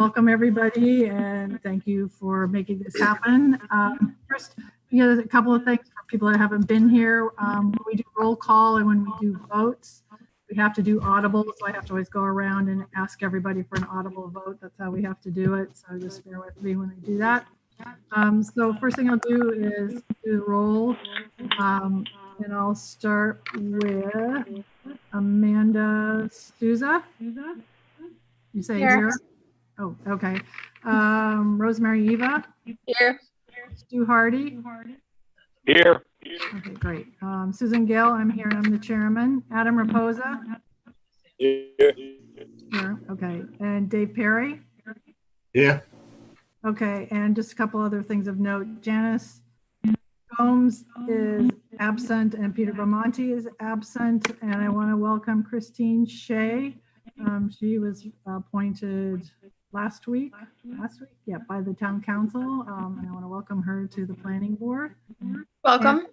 Welcome everybody, and thank you for making this happen. First, there's a couple of things for people that haven't been here. When we do roll call and when we do votes, we have to do audible, so I have to always go around and ask everybody for an audible vote. That's how we have to do it, so just bear with me when I do that. So first thing I'll do is do the roll, and I'll start with Amanda Souza. You say here? Oh, okay. Rosemary Eva? Here. Stu Hardy? Here. Okay, great. Susan Gill, I'm here and I'm the chairman. Adam Raposa? Here. Here, okay. And Dave Perry? Here. Okay, and just a couple other things of note. Janice Gomes is absent and Peter Vermonti is absent. And I want to welcome Christine Shea. She was appointed last week, yeah, by the town council. And I want to welcome her to the planning board. Welcome.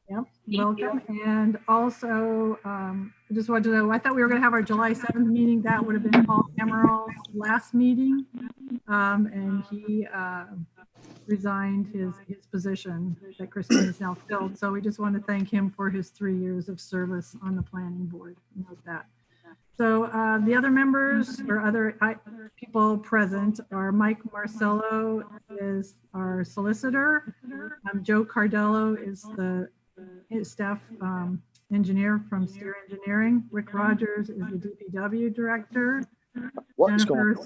Yep, welcome. And also, I just wanted to know, I thought we were going to have our July 7th meeting. That would have been Paul Emerald's last meeting. And he resigned his position that Christine has now filled. So we just want to thank him for his 3 years of service on the planning board. Note that. So the other members or other people present are Mike Marcello is our solicitor. Joe Cardello is the staff engineer from Steer Engineering. Rick Rogers is the DPW director. Jennifer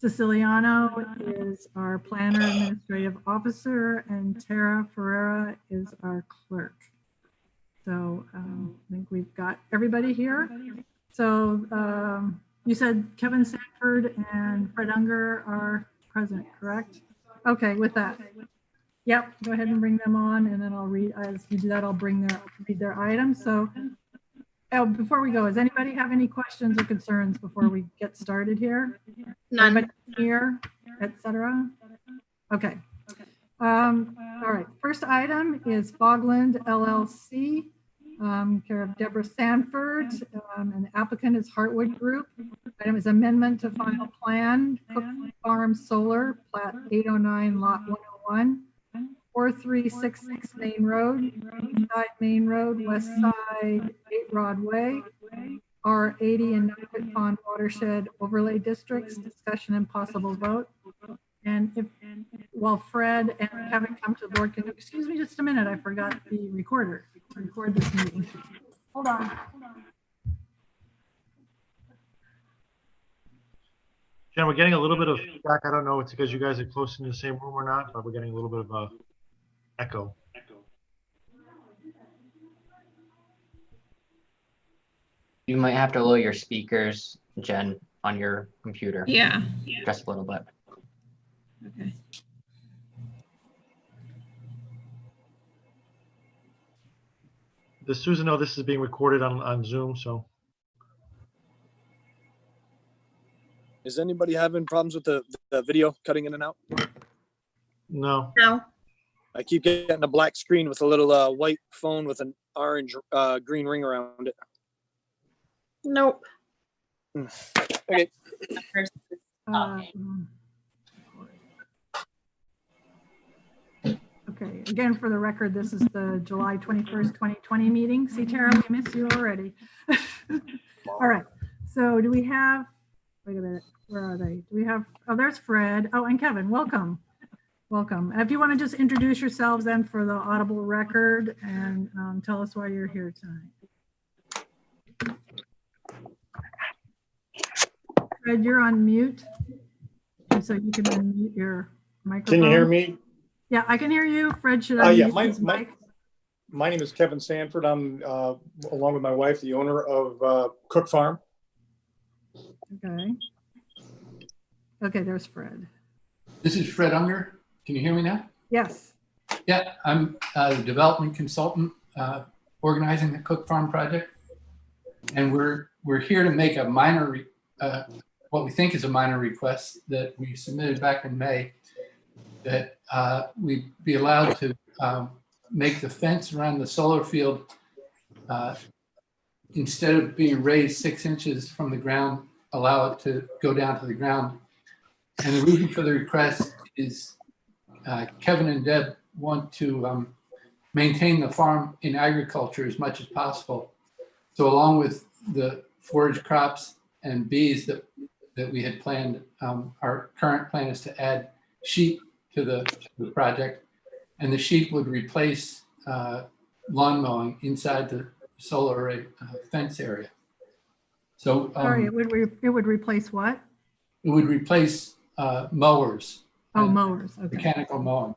Siciliano is our planner administrative officer, and Tara Ferreira is our clerk. So I think we've got everybody here. So you said Kevin Sanford and Fred Unger are present, correct? Okay, with that. Yep, go ahead and bring them on, and then I'll read, as you do that, I'll read their items. So before we go, does anybody have any questions or concerns before we get started here? None. Anybody here, etc.? Okay. All right, first item is Bogland LLC. Care of Deborah Sanford, and the applicant is Heartwood Group. Item is amendment to final plan, Cook Farm Solar, plat 809, lot 101, 4366 Main Road, east side Main Road, west side 8 Rod Way, R80 and Nugget Pond Watershed Overlay Districts, discussion and possible vote. And while Fred and Kevin come to the board, can you excuse me just a minute? I forgot the recorder to record this meeting. Hold on. Jen, we're getting a little bit of feedback. I don't know if it's because you guys are close in the same room or not, but we're getting a little bit of echo. You might have to lower your speakers, Jen, on your computer. Yeah. Just a little bit. Okay. Does Susan know this is being recorded on Zoom? So, Is anybody having problems with the video cutting in and out? no. No. I keep getting a black screen with a little white phone with an orange green ring around it. Nope. Okay. Okay, again, for the record, this is the July 21st, 2020 meeting. See, Tara, we missed you already. All right, so do we have, wait a minute, where are they? Do we have, oh, there's Fred. Oh, and Kevin, welcome. Welcome. If you want to just introduce yourselves then for the audible record and tell us why you're here tonight. Fred, you're on mute, so you can unmute your microphone. Can you hear me? Yeah, I can hear you. Fred, should Oh, I yeah, mute his mic? my name is Kevin Sanford. I'm, along with my wife, the owner of Cook Farm. Okay. Okay, there's Fred. This is Fred Unger. Can you hear me now? Yes. Yeah, I'm the development consultant organizing the Cook Farm project. And we're here to make a minor, what we think is a minor request that we submitted back in May, that we be allowed to make the fence around the solar field, instead of being raised 6 inches from the ground, allow it to go down to the ground And the reason for the request is Kevin and Deb want to maintain the farm in agriculture as much as possible. So along with the forage crops and bees that we had planned, our current plan is to add sheep to the project, and the sheep would replace lawn mowing inside the solar array fence area. So Sorry, it would replace what? it would replace mowers. Oh, and mowers, okay. Mechanical mowing.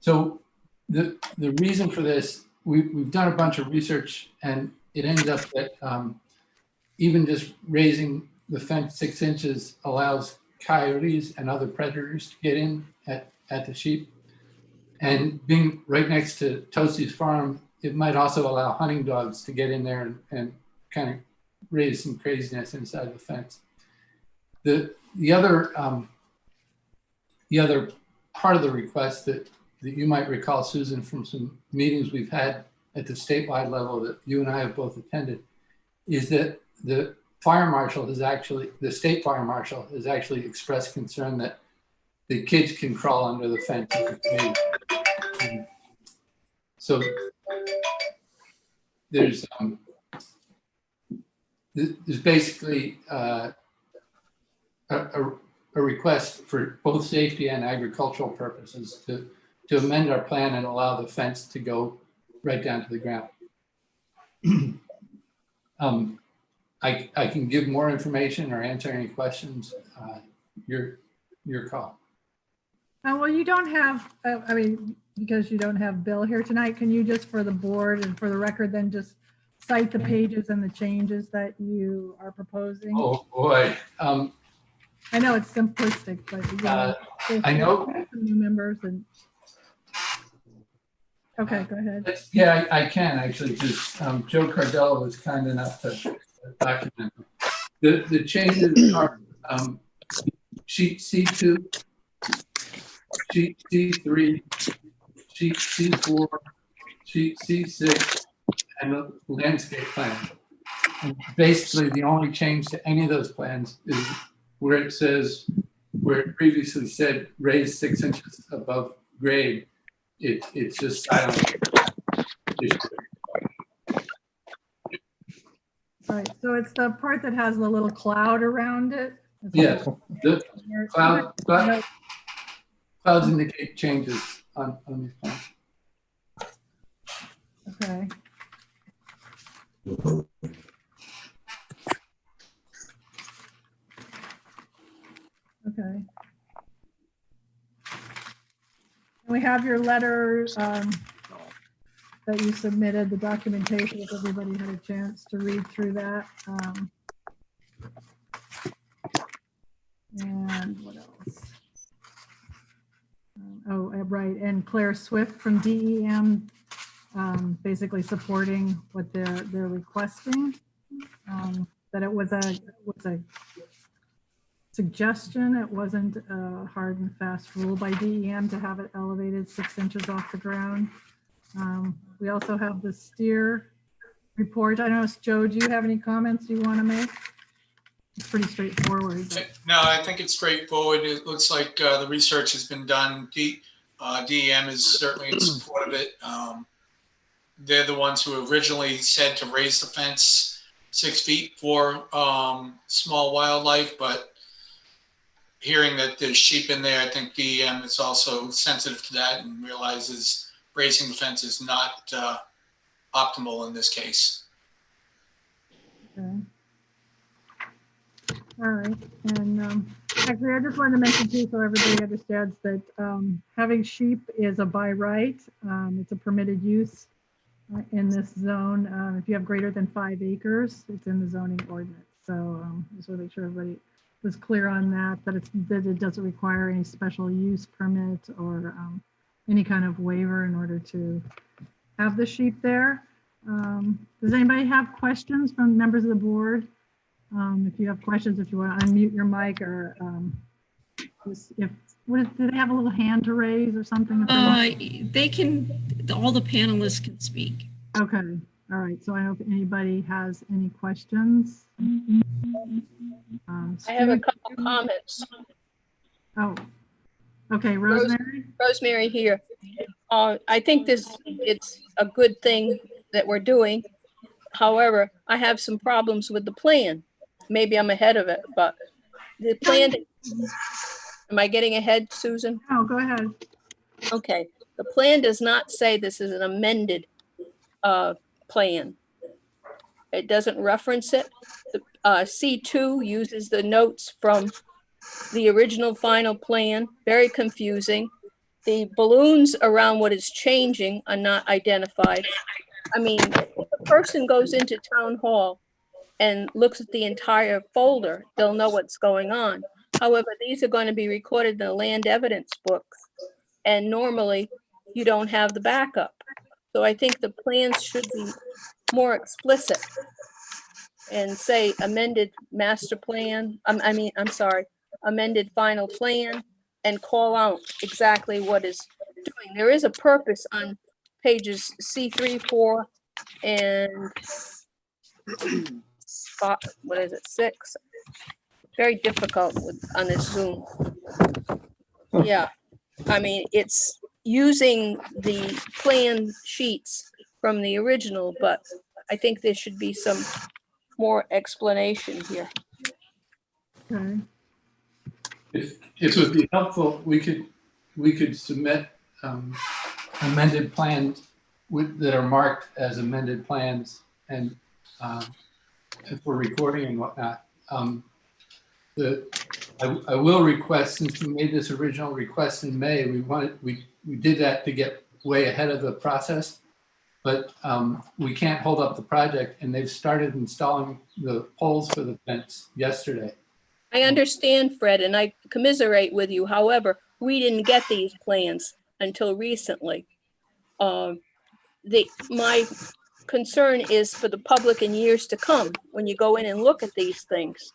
So the reason for this, we've done a bunch of research, and it ends up that even just raising the fence 6 inches allows coyotes and other predators to get in at the sheep. And being right next to Toasty's farm, it might also allow hunting dogs to get in there and kind of raise some craziness inside the fence. The other part of the request that you might recall, Susan, from some meetings we've had at the statewide level that you and I have both attended, is that the fire marshal has actually, the state fire marshal has actually expressed concern that the kids can crawl under the fence. So there's basically a request for both safety and agricultural purposes to amend our plan and allow the fence to go right down to the ground. I can give more information or answer any questions. Your call. Well, you don't have, I mean, because you don't have Bill here tonight, can you just, for the board and for the record, then just cite the pages and the changes that you are proposing? Oh boy. I know it's simplistic, but you know, I know. some new members and. Okay, go ahead. Yeah, I can actually. Just Joe Cardella was kind enough to document them. The changes are sheet C2, sheet C3, sheet C4, sheet C6, and the landscape plan. And basically, the only change to any of those plans is where it says, where it previously said raise 6 inches above grade, it's just silent. All right, so it's the part that has the little cloud around it. Yes, the clouds indicate changes on these plans. Okay. Okay. We have your letter that you submitted, the documentation, if everybody had a chance to read through that. And what else? Right, and Claire Swift from DEM, basically supporting what they're requesting. That it was a suggestion. It wasn't a hard and fast rule by DEM to have it elevated 6 inches off the ground. We also have the steer report. I don't know, Joe, do you have any comments you want to make? It's pretty straightforward. No, I think it's straightforward. It looks like the research has been done. DEM is certainly in support of it. They're the ones who originally said to raise the fence 6 feet for small wildlife, but hearing that there's sheep in there, I think DEM is also sensitive to that and realizes raising the fence is not optimal in this case. Okay. All right, and actually I just wanted to mention too, so everybody understands that having sheep is a by right. It's a permitted use in this zone. If you have greater than 5 acres, it's in the zoning ordinance. So just want to make sure everybody was clear on that, that it doesn't require any special use permit or any kind of waiver in order to have the sheep there. Does anybody have questions from members of the board? If you have questions, if you want to unmute your mic or do they have a little hand to raise or something? They can, all the panelists can speak. Okay. All right, so I don't know if anybody has any questions. I have a couple comments. Oh, okay, Rosemary? Rosemary here. I think it's a good thing that we're doing. However, I have some problems with the plan. Maybe I'm ahead of it, but the plan, am I getting ahead, Susan? No, go ahead. Okay, the plan does not say this is an amended plan. It doesn't reference it. The C2 uses the notes from the original final plan, very confusing. The balloons around what is changing are not identified. I mean, if a person goes into town hall and looks at the entire folder, they'll know what's going on. However, these are going to be recorded in the land evidence books. And normally you don't have the backup. So I think the plans should be more explicit and say amended master plan. I'm sorry, amended final plan, and call out exactly what is doing. There is a purpose on pages C3, 4, and what is it, 6? Very difficult on this Zoom. Yeah, I mean, it's using the plan sheets from the original, but I think there should be some more explanation here. Okay. If it would be helpful, we could submit amended plans that are marked as amended plans, and if we're recording and whatnot. I will request, since we made this original request in May, we did that to get way ahead of the process, but we can't hold up the project, and they've started installing the poles for the fence yesterday. I understand, Fred, and I commiserate with you. However, we didn't get these plans until recently. My concern is for the public in years to come, when you go in and look at these things.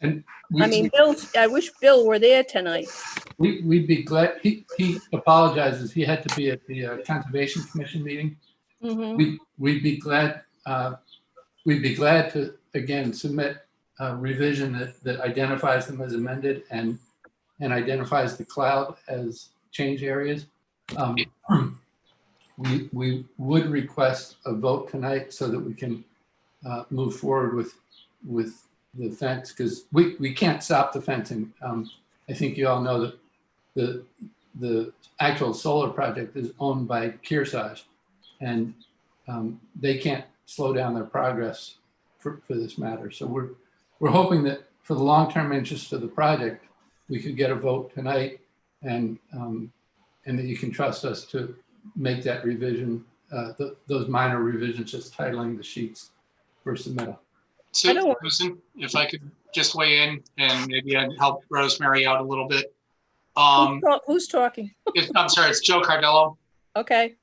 And I wish Bill were there tonight. we'd be glad. He apologizes. He had to be at the Conservation Commission meeting. Mhm. We'd be glad. We'd be glad to again submit a revision that identifies them as amended and identifies the cloud as change areas. We would request a vote tonight so that we can move forward with the fence, because we can't stop the fencing. I think you all know that the actual solar project is owned by Kearsarge, and they can't slow down their progress for this matter. So we're hoping that for the long-term interest of the project, we could get a vote tonight, and that you can trust us to make that revision, those minor revisions, just titling the sheets for submittal. So, Susan, if I could just weigh in and maybe I'd help Rosemary out a little bit. Who's talking? I'm sorry, it's Joe Cardello. Okay.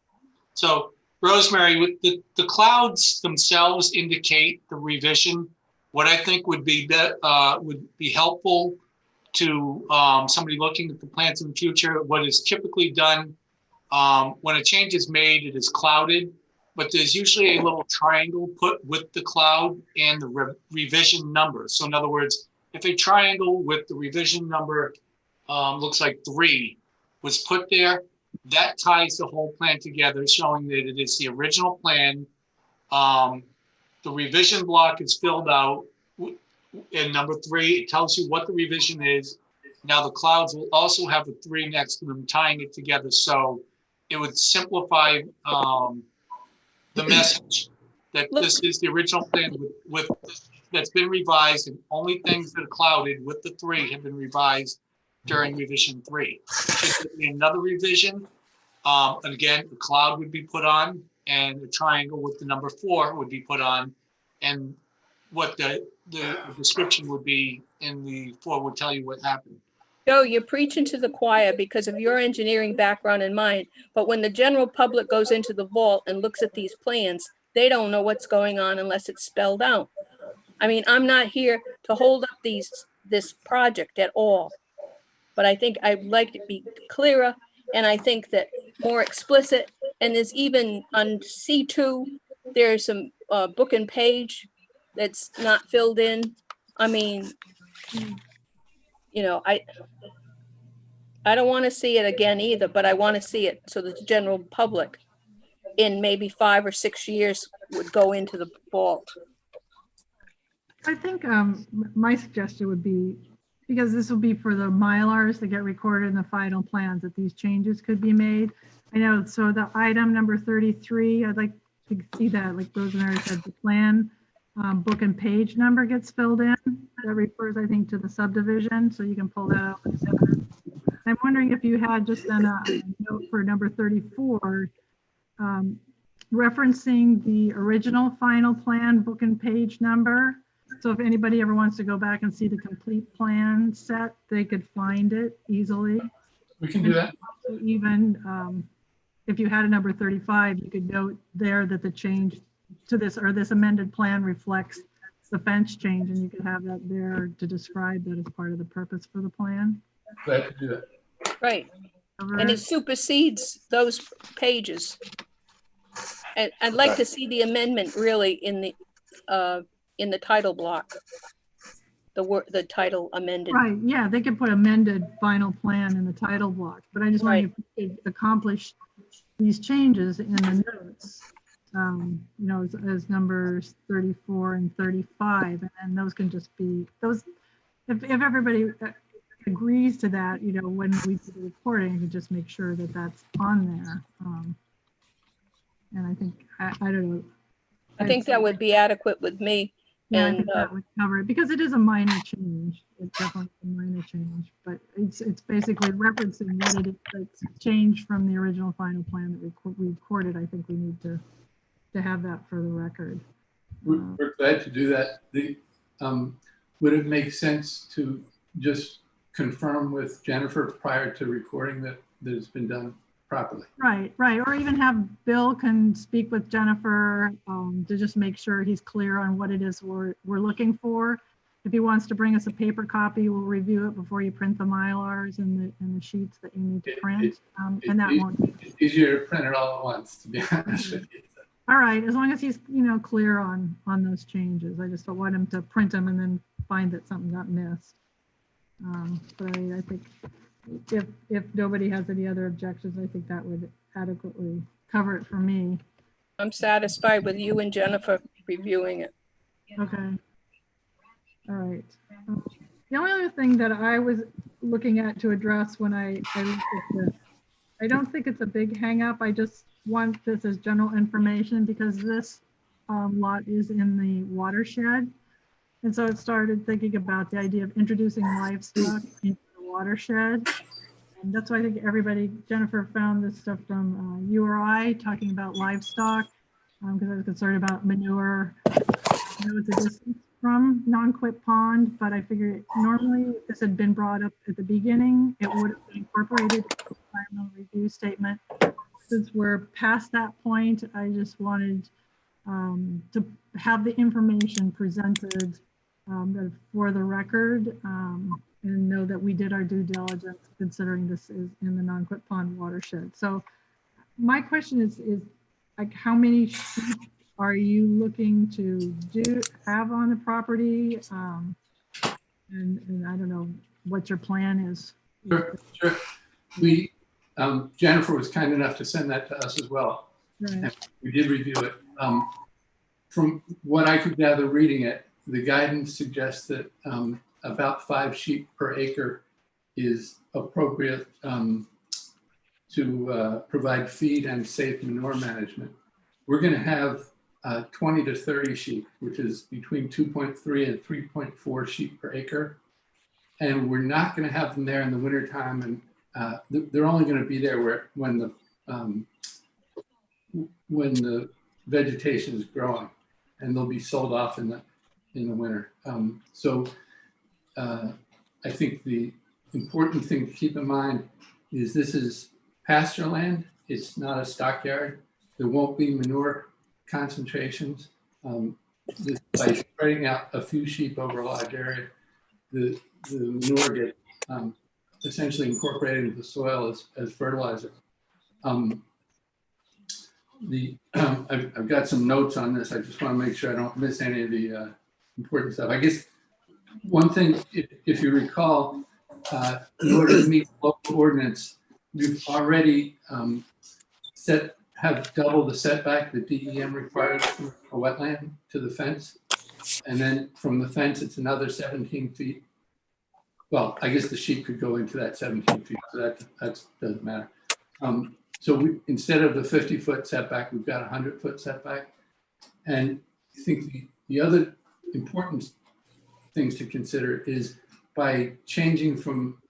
So, Rosemary, with the clouds themselves indicate the revision. What I think would be helpful to somebody looking at the plans in the future, what is typically done when a change is made, it is clouded, but there's usually a little triangle put with the cloud and the revision number. So in other words, if a triangle with the revision number looks like 3 was put there, that ties the whole plan together, showing that it is the original plan. The revision block is filled out. In number 3, it tells you what the revision is. Now the clouds will also have a 3 next to them, tying it together. So it would simplify the message that this is the original plan with that's been revised, and only things that are clouded with the 3 have been revised during revision 3. If there be another revision, and again, the cloud would be put on, and a triangle with the number 4 would be put on, and what the description would be in the 4 would tell you what happened. Joe, you're preaching to the choir because of your engineering background and mine. But when the general public goes into the vault and looks at these plans, they don't know what's going on unless it's spelled out. I mean, I'm not here to hold up this project at all. But I think I'd like to be clearer, and I think that more explicit. And there's even on C2, there's some book and page that's not filled in. I mean, you know, I don't want to see it again either, but I want to see it so that the general public in maybe 5 or 6 years would go into the vault. I think my suggestion would be, because this will be for the Mylars that get recorded in the final plans, that these changes could be made. I know, so the item number 33, I'd like to see that, like Rosemary said, the plan book and page number gets filled in. That refers, I think, to the subdivision, so you can pull that out. I'm wondering if you had just then a note for number 34, referencing the original final plan book and page number. So if anybody ever wants to go back and see the complete plan set, they could find it easily. We can do that. Even if you had a number 35, you could note there that the change to this, or this amended plan, reflects the fence change, and you could have that there to describe that as part of the purpose for the plan. Glad to do that. Right. And it supersedes those pages. And I'd like to see the amendment really in the title block. The title amended. Right, yeah, they could put amended final plan in the title block, but I just wanted to accomplish these changes in the notes, you know, as numbers 34 and 35, and those can just be those. If everybody agrees to that, you know, when we do the recording, you can just make sure that that's on there. And I think I don't know. I think that would be adequate with me. Yeah, I And think that would cover it, because it is a minor change. It's definitely a minor change, but it's basically referencing what it is that's changed from the original final plan that we recorded. I think we need to have that for the record. We're glad to do that. Would it make sense to just confirm with Jennifer prior to recording that it's been done properly? Right. Or even have Bill can speak with Jennifer to just make sure he's clear on what it is we're looking for. If he wants to bring us a paper copy, we'll review it before you print the Mylars and the sheets that you need to print. And that won't. It's easier to print it all at once, to be honest with you. All right, as long as he's, you know, clear on those changes. I just don't want him to print them and then find that something got missed. But I think if nobody has any other objections, I think that would adequately cover it for me. I'm satisfied with you and Jennifer reviewing it. Okay. All right. The only other thing that I was looking at to address when I looked at this, I don't think it's a big hang up. I just want this as general information, because this lot is in the watershed. And so it started thinking about the idea of introducing livestock into the watershed. And that's why I think everybody, Jennifer found this stuff from URI talking about livestock, because I was concerned about manure. I know it's a distance from non-quit pond, but I figured normally if this had been brought up at the beginning, it would have been incorporated into the environmental review statement. Since we're past that point, I just wanted to have the information presented for the record, and know that we did our due diligence considering this is in the non-quit pond watershed. So my question is like, how many sheep are you looking to have on the property? And I don't know what your plan is. Sure. We, Jennifer was kind enough to send that to us as well. Right. And we did review it. From what I could gather reading it, the guidance suggests that about 5 sheep per acre is appropriate to provide feed and safe manure management. We're going to have 20 to 30 sheep, which is between 2.3 and 3.4 sheep per acre. And we're not going to have them there in the wintertime. And they're only going to be there when the vegetation is growing, and they'll be sold off in the winter. I think the important thing to keep in mind is this is pasture land. It's not a stockyard. There won't be manure concentrations. By spreading out a few sheep over a large area, the manure gets essentially incorporated into the soil as fertilizer. I've got some notes on this. I just want to make sure I don't miss any of the important stuff. I guess one thing, if you recall, in order to meet local ordinance, we've already have double the setback that DEM requires for a wetland to the fence. And then from the fence, it's another 17 feet. Well, I guess the sheep could go into that 17 feet, so that doesn't matter. So instead of the 50-foot setback, we've got a 100-foot setback. And I think the other important things to consider is by changing from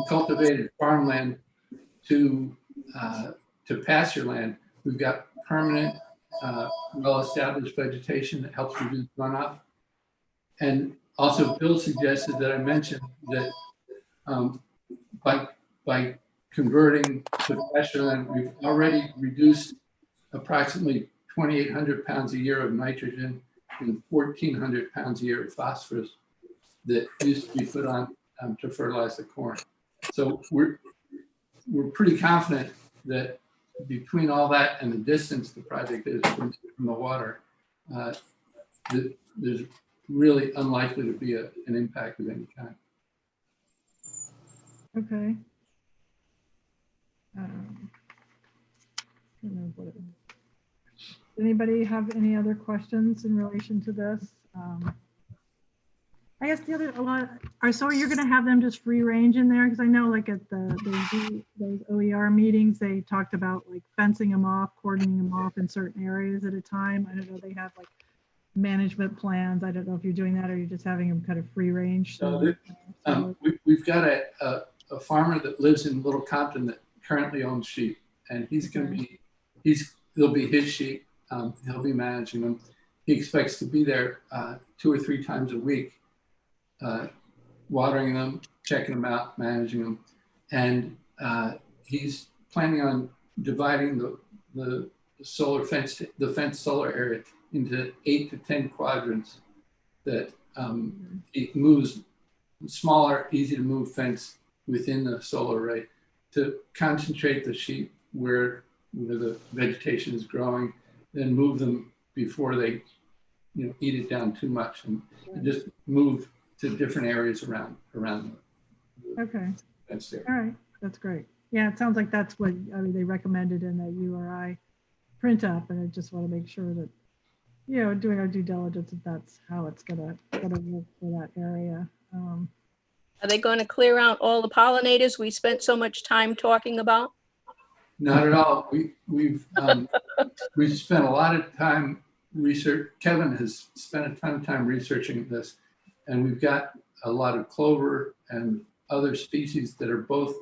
cultivated farmland to pasture land, we've got permanent, well-established vegetation that helps reduce runoff. And also, Bill suggested that I mentioned that by converting to pasture land, we've already reduced approximately 2,800 pounds a year of nitrogen and 1,400 pounds a year of phosphorus that used to be put on to fertilize the corn. So we're pretty confident that between all that and the distance the project is from the water, there's really unlikely to be an impact of any kind. Okay. Anybody have any other questions in relation to this? I guess the other so you're going to have them just free range in there, because I know like at those OER meetings they talked about like fencing them off, cordoning them off in certain areas at a time. I don't know, they have like management plans. I don't know if you're doing that or you're just having them kind of free range. So we've got a farmer that lives in Little Compton that currently owns sheep, and he's going to be they'll be his sheep. He'll be managing them. He expects to be there 2 or 3 times a week, watering them, checking them out, managing them. And he's planning on dividing the solar fence, the fenced solar area into 8 to 10 quadrants that he moves smaller, easy to move fence within the solar array to concentrate the sheep where the vegetation is growing, then move them before they eat it down too much, and just move to different areas around Okay. That's there. All right, that's great. Yeah, it sounds like that's what they recommended in the URI print up, and I just want to make sure that doing our due diligence, if that's how it's gonna work for that area. Are they going to clear out all the pollinators we spent so much time talking about? Not at all. We've spent a lot of time Kevin has spent a ton of time researching this, and we've got a lot of clover and other species that are both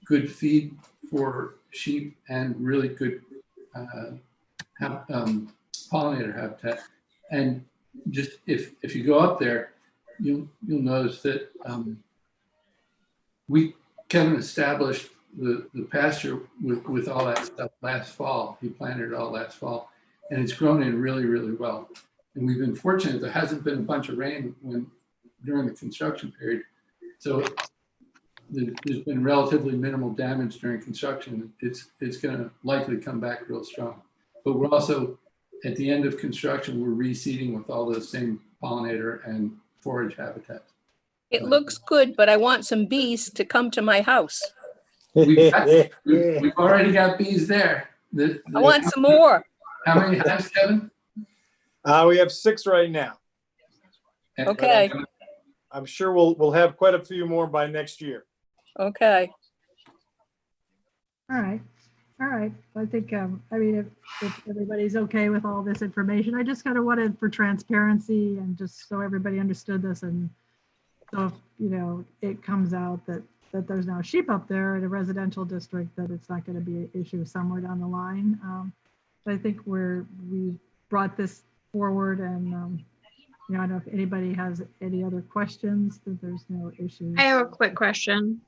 good feed for sheep and really good pollinator habitat. And just if you go up there, you'll notice that Kevin established the pasture with all that stuff last fall. He planted it all last fall, and it's grown in really, really well. And we've been fortunate there hasn't been a bunch of rain during the construction period. So there's been relatively minimal damage during construction. It's going to likely come back real strong. But we're also, at the end of construction, we're reseeding with all those same pollinator and forage habitats. It looks good, but I want some bees to come to my house. We've already got bees there. I want some more. How many hives, Kevin? We have 6 right now. Okay. I'm sure we'll have quite a few more by next year. Okay. All right. I think, if everybody's okay with all this information, I just kind of wanted for transparency and just so everybody understood this. And so, if, it comes out that there's now sheep up there in a residential district, that it's not going to be an issue somewhere down the line. But I think we brought this forward, and I don't know if anybody has any other questions, that there's no issues. I have a quick question.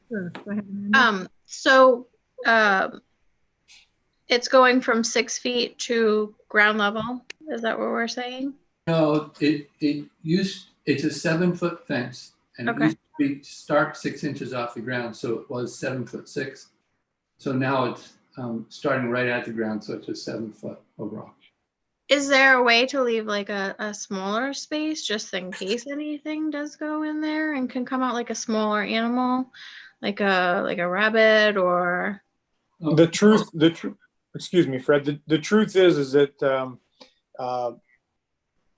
Sure, go ahead, Amanda. So it's going from 6 feet to ground level. Is that what we're saying? No, it's a 7-foot fence, and Okay. it used to be start 6 inches off the ground, so it was 7'6". So now it's starting right at the ground, so it's just 7 foot overall. Is there a way to leave like a smaller space just in case anything does go in there and can come out like a smaller animal, like a rabbit or? The truth, excuse me, Fred, the truth is that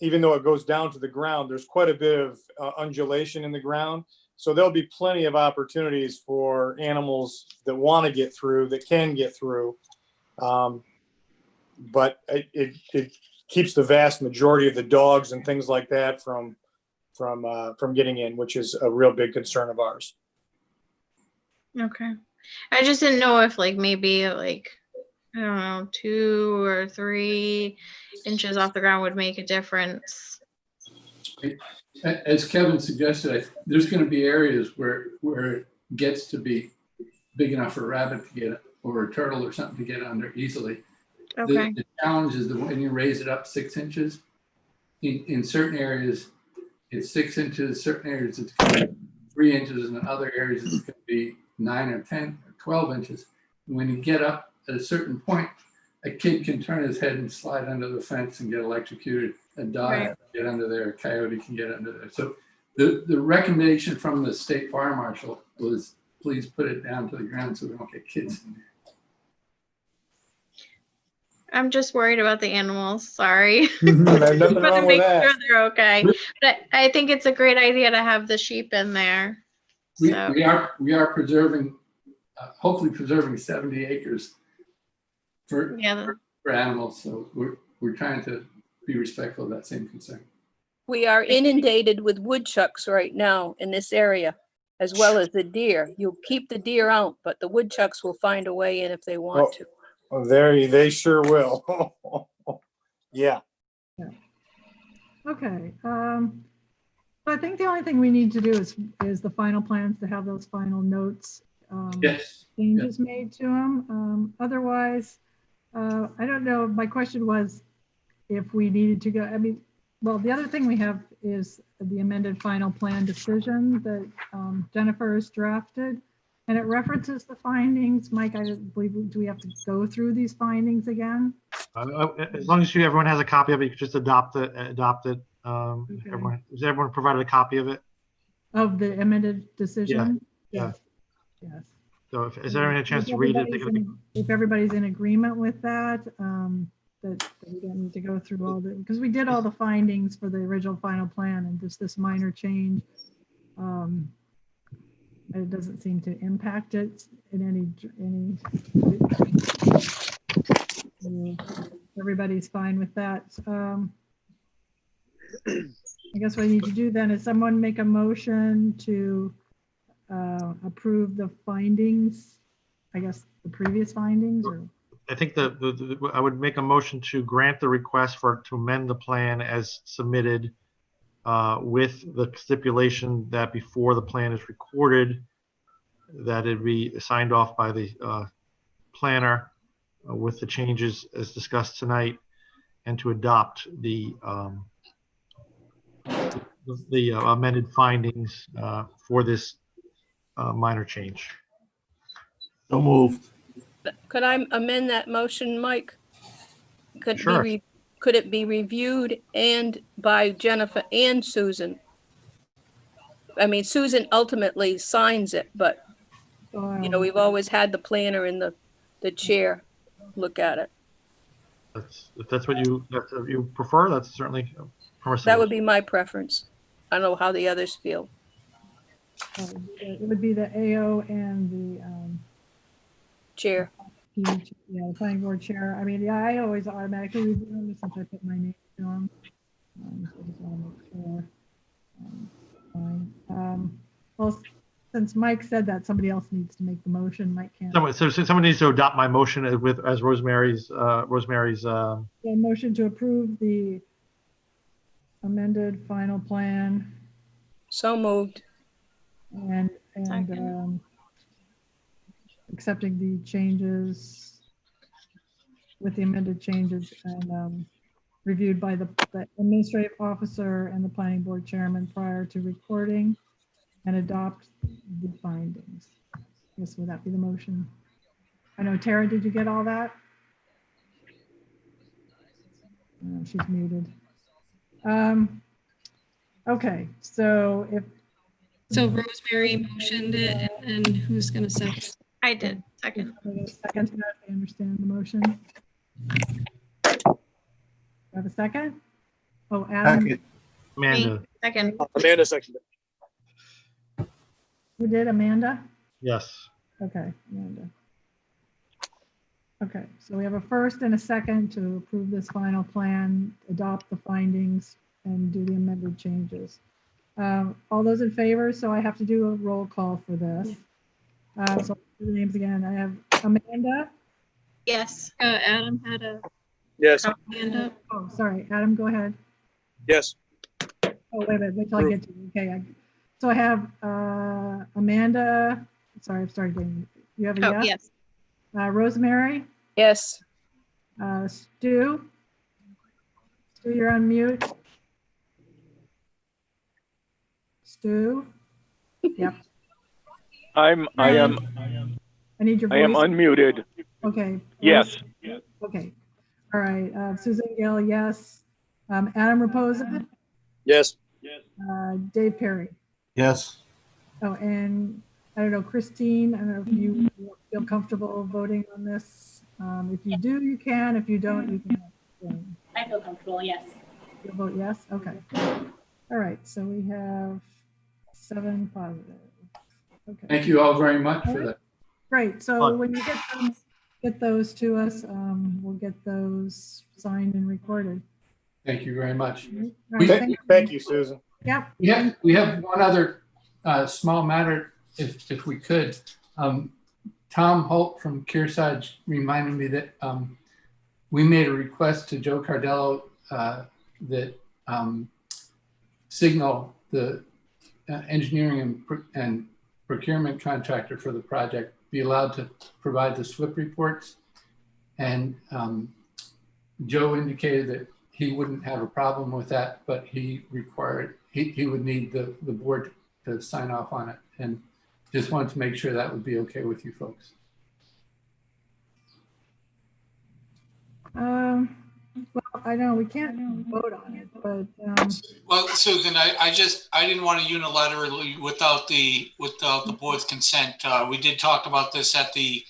even though it goes down to the ground, there's quite a bit of undulation in the ground. So there'll be plenty of opportunities for animals that want to get through, that can get through. But it keeps the vast majority of the dogs and things like that from getting in, which is a real big concern of ours. Okay. I just didn't know if like maybe like, I don't know, 2 or 3 inches off the ground would make a difference. As Kevin suggested, there's going to be areas where it gets to be big enough for a rabbit to get, or a turtle or something to get under easily. Okay. The challenge is that when you raise it up 6 inches, in certain areas, it's 6 inches, certain areas it's going to be 3 inches, and in other areas it's going to be 9 or 10 or 12 inches. And when you get up at a certain point, a kid can turn his head and slide under the fence and get electrocuted. A dog Right. can get under there, a coyote can get under there. So the recommendation from the state fire marshal was, please put it down to the ground so we don't get kids in there. I'm just worried about the animals. Sorry. There's nothing But to wrong with make that. sure they're okay. But I think it's a great idea to have the sheep in there. So We are preserving, hopefully preserving 70 acres for yeah, animals. So we're trying to be respectful of that same concern. We are inundated with woodchucks right now in this area, as well as the deer. You'll keep the deer out, but the woodchucks will find a way in if they want to. Oh, they sure will. Yeah. Okay. So I think the only thing we need to do is the final plans, to have those final notes, Yes. changes made to them. Otherwise, I don't know. My question was if we needed to go, I mean, well, the other thing we have is the amended final plan decision that Jennifer has drafted, and it references the findings. Mike, I believe, do we have to go through these findings again? As long as everyone has a copy of it, you can just adopt it. Has everyone provided a copy of it? Of the amended decision? Yeah. Yes. So is there any chance to read it? If everybody's in agreement with that, that we don't need to go through all the, because we did all the findings for the original final plan, and just this minor change, it doesn't seem to impact it in any. Everybody's fine with that. I guess what I need to do then is someone make a motion to approve the findings, I guess the previous findings, or I think I would make a motion to grant the request to amend the plan as submitted, with the stipulation that before the plan is recorded, that it be signed off by the planner with the changes as discussed tonight, and to adopt the amended findings for this minor change. So moved. Could I amend that motion, Mike? Sure. Could it be reviewed and by Jennifer and Susan? I mean, Susan ultimately signs it, but you know, we've always had the planner and the chair look at it. If that's what you prefer, that's certainly permissible. That would be my preference. I don't know how the others feel. it would be the AO and the Chair. the planning board chair. I mean, yeah, I always automatically review them since I put my name to them. So I just want to make sure. Fine. Well, since Mike said that, somebody else needs to make the motion. Mike can't. So someone needs to adopt my motion as Rosemary's. The motion to approve the amended final plan So moved. and accepting the changes with the amended changes, and reviewed by the administrative officer and the planning board chairman prior to recording, and adopt the findings. I guess would that be the motion? I know, Tara, did you get all that? She's muted. Okay, so if, So Rosemary motioned it, and who's gonna second? I did. Second. second, to that, I understand the motion. Do I have a second? Oh, Adam, Second. Amanda, Second. Amanda seconded. who did, Amanda? yes. Okay, Amanda. Okay, so we have a first and a second to approve this final plan, adopt the findings, and do the amended changes. All those in favor, so I have to do a roll call for this. So I'll do the names again. I have Amanda. Yes. Adam had a Yes, hand up. Oh, sorry, Adam, go ahead. yes, Oh, wait a minute, wait till I get to you. Okay, so I have Amanda, sorry, I've started getting, you have a Oh, yes? yes. Rosemary, Yes. Stu? Stu, you're on mute. Stu? Yep, I am I need your I am voice. unmuted. Okay. Yes. Okay, all right, Susan Gale, yes. Adam Reposa, yes. Dave Perry. Yes. Oh, and I don't know, Christine, I don't know if you feel comfortable voting on this. If you do, you can. If you don't, you can abstain. I feel comfortable, yes. You'll vote yes? Okay. All right, so we have 7 positive. Okay, Thank you all very much for that. great. So Fun. when you get those to us, we'll get those signed and recorded. Thank you very much. All right, Thank you, Susan. Yep. We have one other small matter, if we could. Tom Holt from Kearsarge reminded me that we made a request to Joe Cardello that Signal, the engineering and procurement contractor for the project, be allowed to provide the SWIP reports. And Joe indicated that he wouldn't have a problem with that, but he would need the board to sign off on it. And just wanted to make sure that would be okay with you folks. Well, I know we can't vote on it, but Well, Susan, I didn't want to unilaterally without the board's consent. We did talk about this at the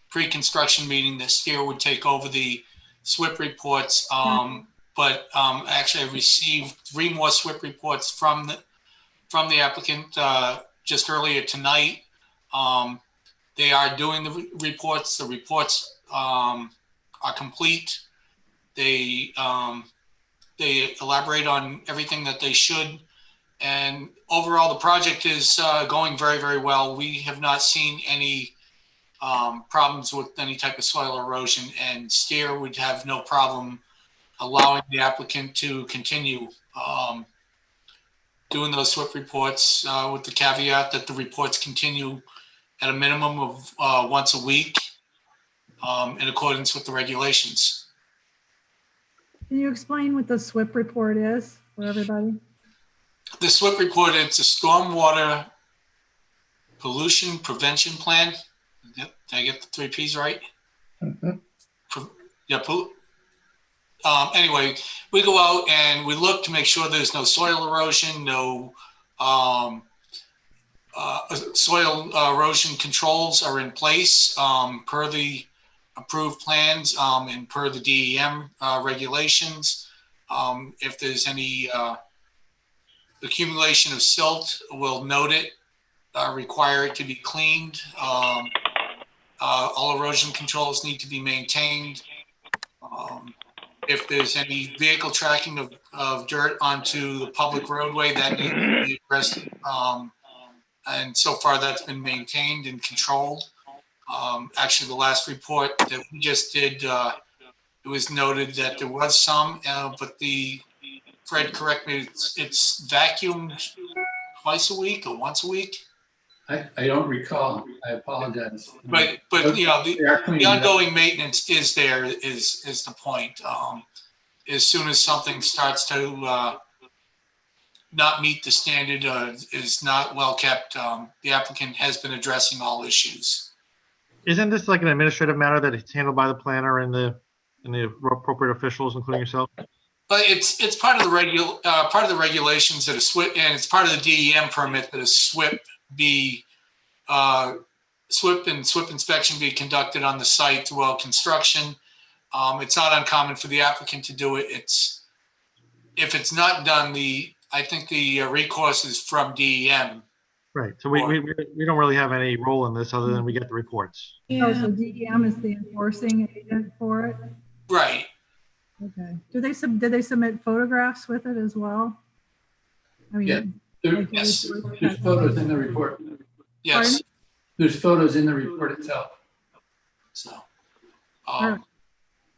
pre-construction meeting, that Steer would take over the SWIP reports. But actually I received 3 more SWIP reports from the applicant just earlier tonight. They are doing the reports. The reports are complete. They elaborate on everything that they should. And overall, the project is going very, very well. We have not seen any problems with any type of soil erosion, and Steer would have no problem allowing the applicant to continue doing those SWIP reports with the caveat that the reports continue at a minimum of once a week in accordance with the regulations. can you explain what the SWIP report is for everybody? The SWIP report, it's a stormwater pollution prevention plan. Did I get the 3 Ps right? Yeah. Anyway, we go out and we look to make sure there's no soil erosion, no soil erosion controls are in place per the approved plans and per the DEM regulations. If there's any accumulation of silt, we'll note it, require it to be cleaned. All erosion controls need to be maintained. If there's any vehicle tracking of dirt onto the public roadway, that needs to be addressed. And so far that's been maintained and controlled. Actually, the last report that we just did, it was noted that there was some, but Fred, correct me, it's vacuumed twice a week or once a week? I don't recall. I apologize. But you know, the ongoing maintenance is there, is the point. As soon as something starts to not meet the standard, is not well kept, the applicant has been addressing all issues. Isn't this like an administrative matter that is handled by the planner and the appropriate officials, including yourself? But it's part of the part of the regulations that a SWIP, and it's part of the DEM permit that a SWIP be SWIP and SWIP inspection be conducted on the site throughout construction. It's not uncommon for the applicant to do it. If it's not done, I think the recourse is from DEM. Right. So we don't really have any role in this other than we get the reports. Oh, so DEM is the enforcing agent for it? Right. Okay. Did they submit photographs with it as well? I mean, Yeah, yes. There's photos in the report. Yes. Pardon? There's photos in the report itself. So, Alright.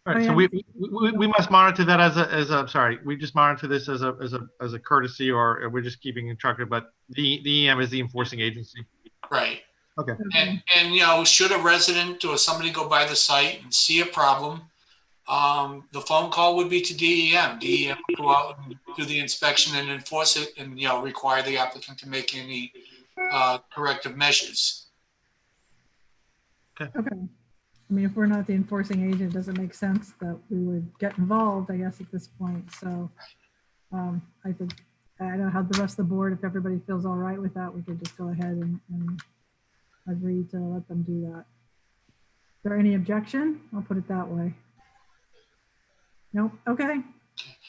All right. So we must monitor that as a sorry. We just monitor this as a courtesy, or we're just keeping in track of. But the DEM is the enforcing agency. right. Okay. And you know, should a resident or somebody go by the site and see a problem, the phone call would be to DEM. DEM would go out and do the inspection and enforce it, and you know, require the applicant to make any corrective measures. Okay. I mean, if we're not the enforcing agent, does it make sense that we would get involved, I guess, at this point? So I think, I don't know how the rest of the board, if everybody feels all right with that, we could just go ahead and agree to let them do that. Is there any objection? I'll put it that way. Nope. Okay.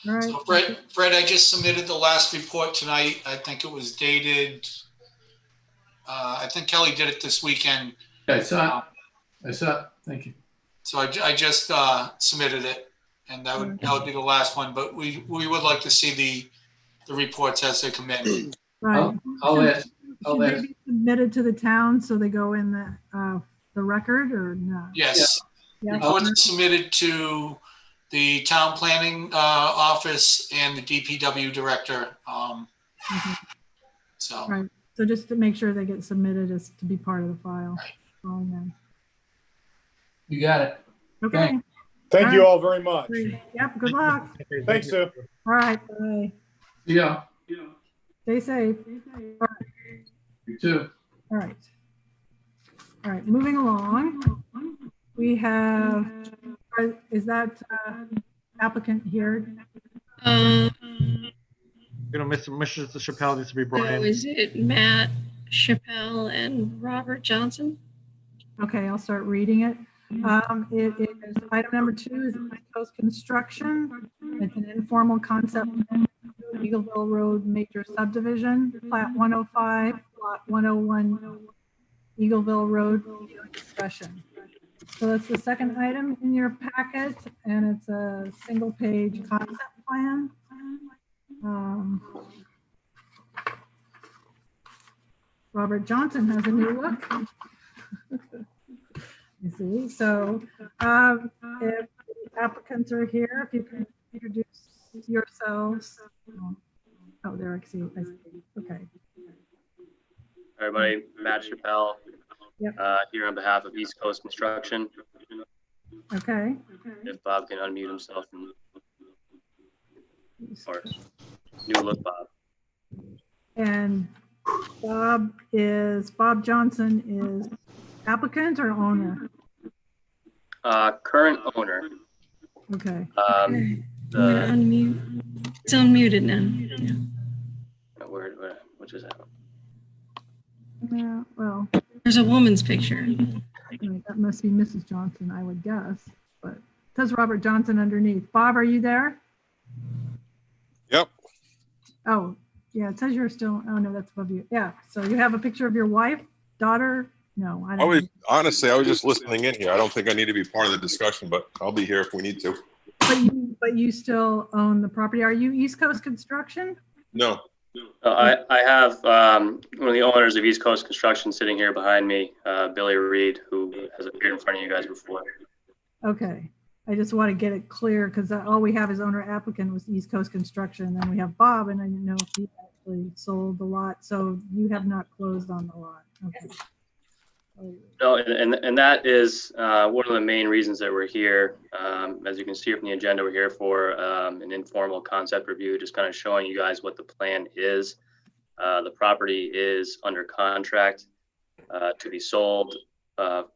All right. So Fred, I just submitted the last report tonight. I think it was dated, I think Kelly did it this weekend. Yeah, I saw it. Thank you. So I just submitted it, and that would be the last one. But we would like to see the reports as they come in. Right. I'll ask. Should they be submitted to the town so they go in the record or not? Yes. Yeah. Reports are submitted to the town planning office and the DPW director. So. Right. So just to make sure they get submitted as to be part of the file. Right. You got it. Okay. Thank you all very much. Yep. Good luck. Thanks, Sue. All right. Bye. Yeah. Stay safe. All right. You too. All right. All right. Moving along. We have, is that applicant here? You know, Mr. Chappelle needs to be brought So in. is it Matt Chappelle and Robert Johnson? Okay, I'll start reading it. It is item number 2 is East Coast Construction. It's an informal concept plan, Eagleville Road major subdivision, plat 105, lot 101, Eagleville Road discussion. So that's the second item in your packet, and it's a single page concept plan. Robert Johnson has a new look. You see, so if the applicants are here, if you can introduce yourselves. Oh, there, I see. Okay. Everybody, Matt Chappelle, Yep. here on behalf of East Coast Construction. Okay. If Bob can unmute himself. Or new look, Bob. And Bob Johnson is applicant or owner? Current owner. Okay. We're unmute. It's unmuted now. Yeah. What just happened? Yeah, well, There's a woman's picture. that must be Mrs. Johnson, I would guess, but it says Robert Johnson underneath. Bob, are you there? Yep. Oh, yeah, it says you're still, oh no, that's above you. Yeah, so you have a picture of your wife, daughter? No, I don't. Honestly, I was just listening in here. I don't think I need to be part of the discussion, but I'll be here if we need to. But you still own the property. Are you East Coast Construction? No. I have one of the owners of East Coast Construction sitting here behind me, Billy Reed, who has appeared in front of you guys before. Okay, I just want to get it clear because all we have is owner applicant was East Coast Construction. And then we have Bob, and I didn't know if he actually sold the lot. So you have not closed on the lot. Okay. No, and that is one of the main reasons that we're here. As you can see from the agenda, we're here for an informal concept review, just kind of showing you guys what the plan is. The property is under contract to be sold. Bob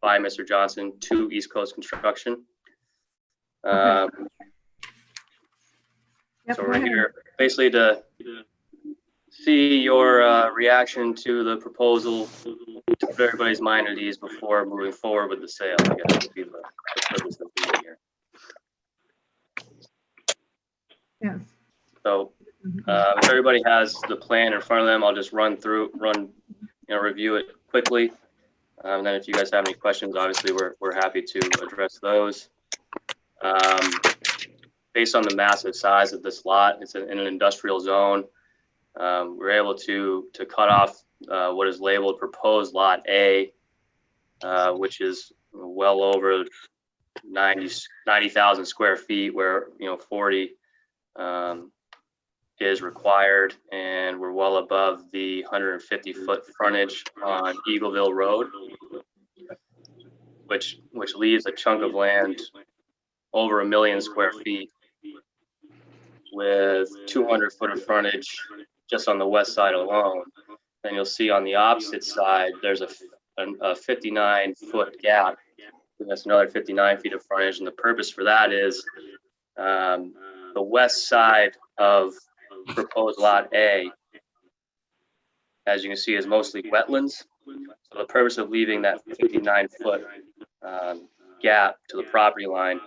by Mr. Johnson to East Coast Construction. Yep, So go we're ahead. here basically to see your reaction to the proposal, to put everybody's mind at ease before moving forward with the sale. I guess would be the purpose of being here. Yes. So if everybody has the plan in front of them, I'll just review it quickly. And then if you guys have any questions, obviously we're happy to address those. Based on the massive size of this lot, it's in an industrial zone. We're able to cut off what is labeled proposed lot A, which is well over 90,000 square feet, where 40 is required, and we're well above the 150-foot frontage on Eagleville Road, which leaves a chunk of land over 1 million square feet with 200 foot of frontage just on the west side alone. And you'll see on the opposite side, there's a 59-foot gap. And that's another 59 feet of frontage. And the purpose for that is the west side of proposed lot A, as you can see, is mostly wetlands. So the purpose of leaving that 59-foot gap to the property line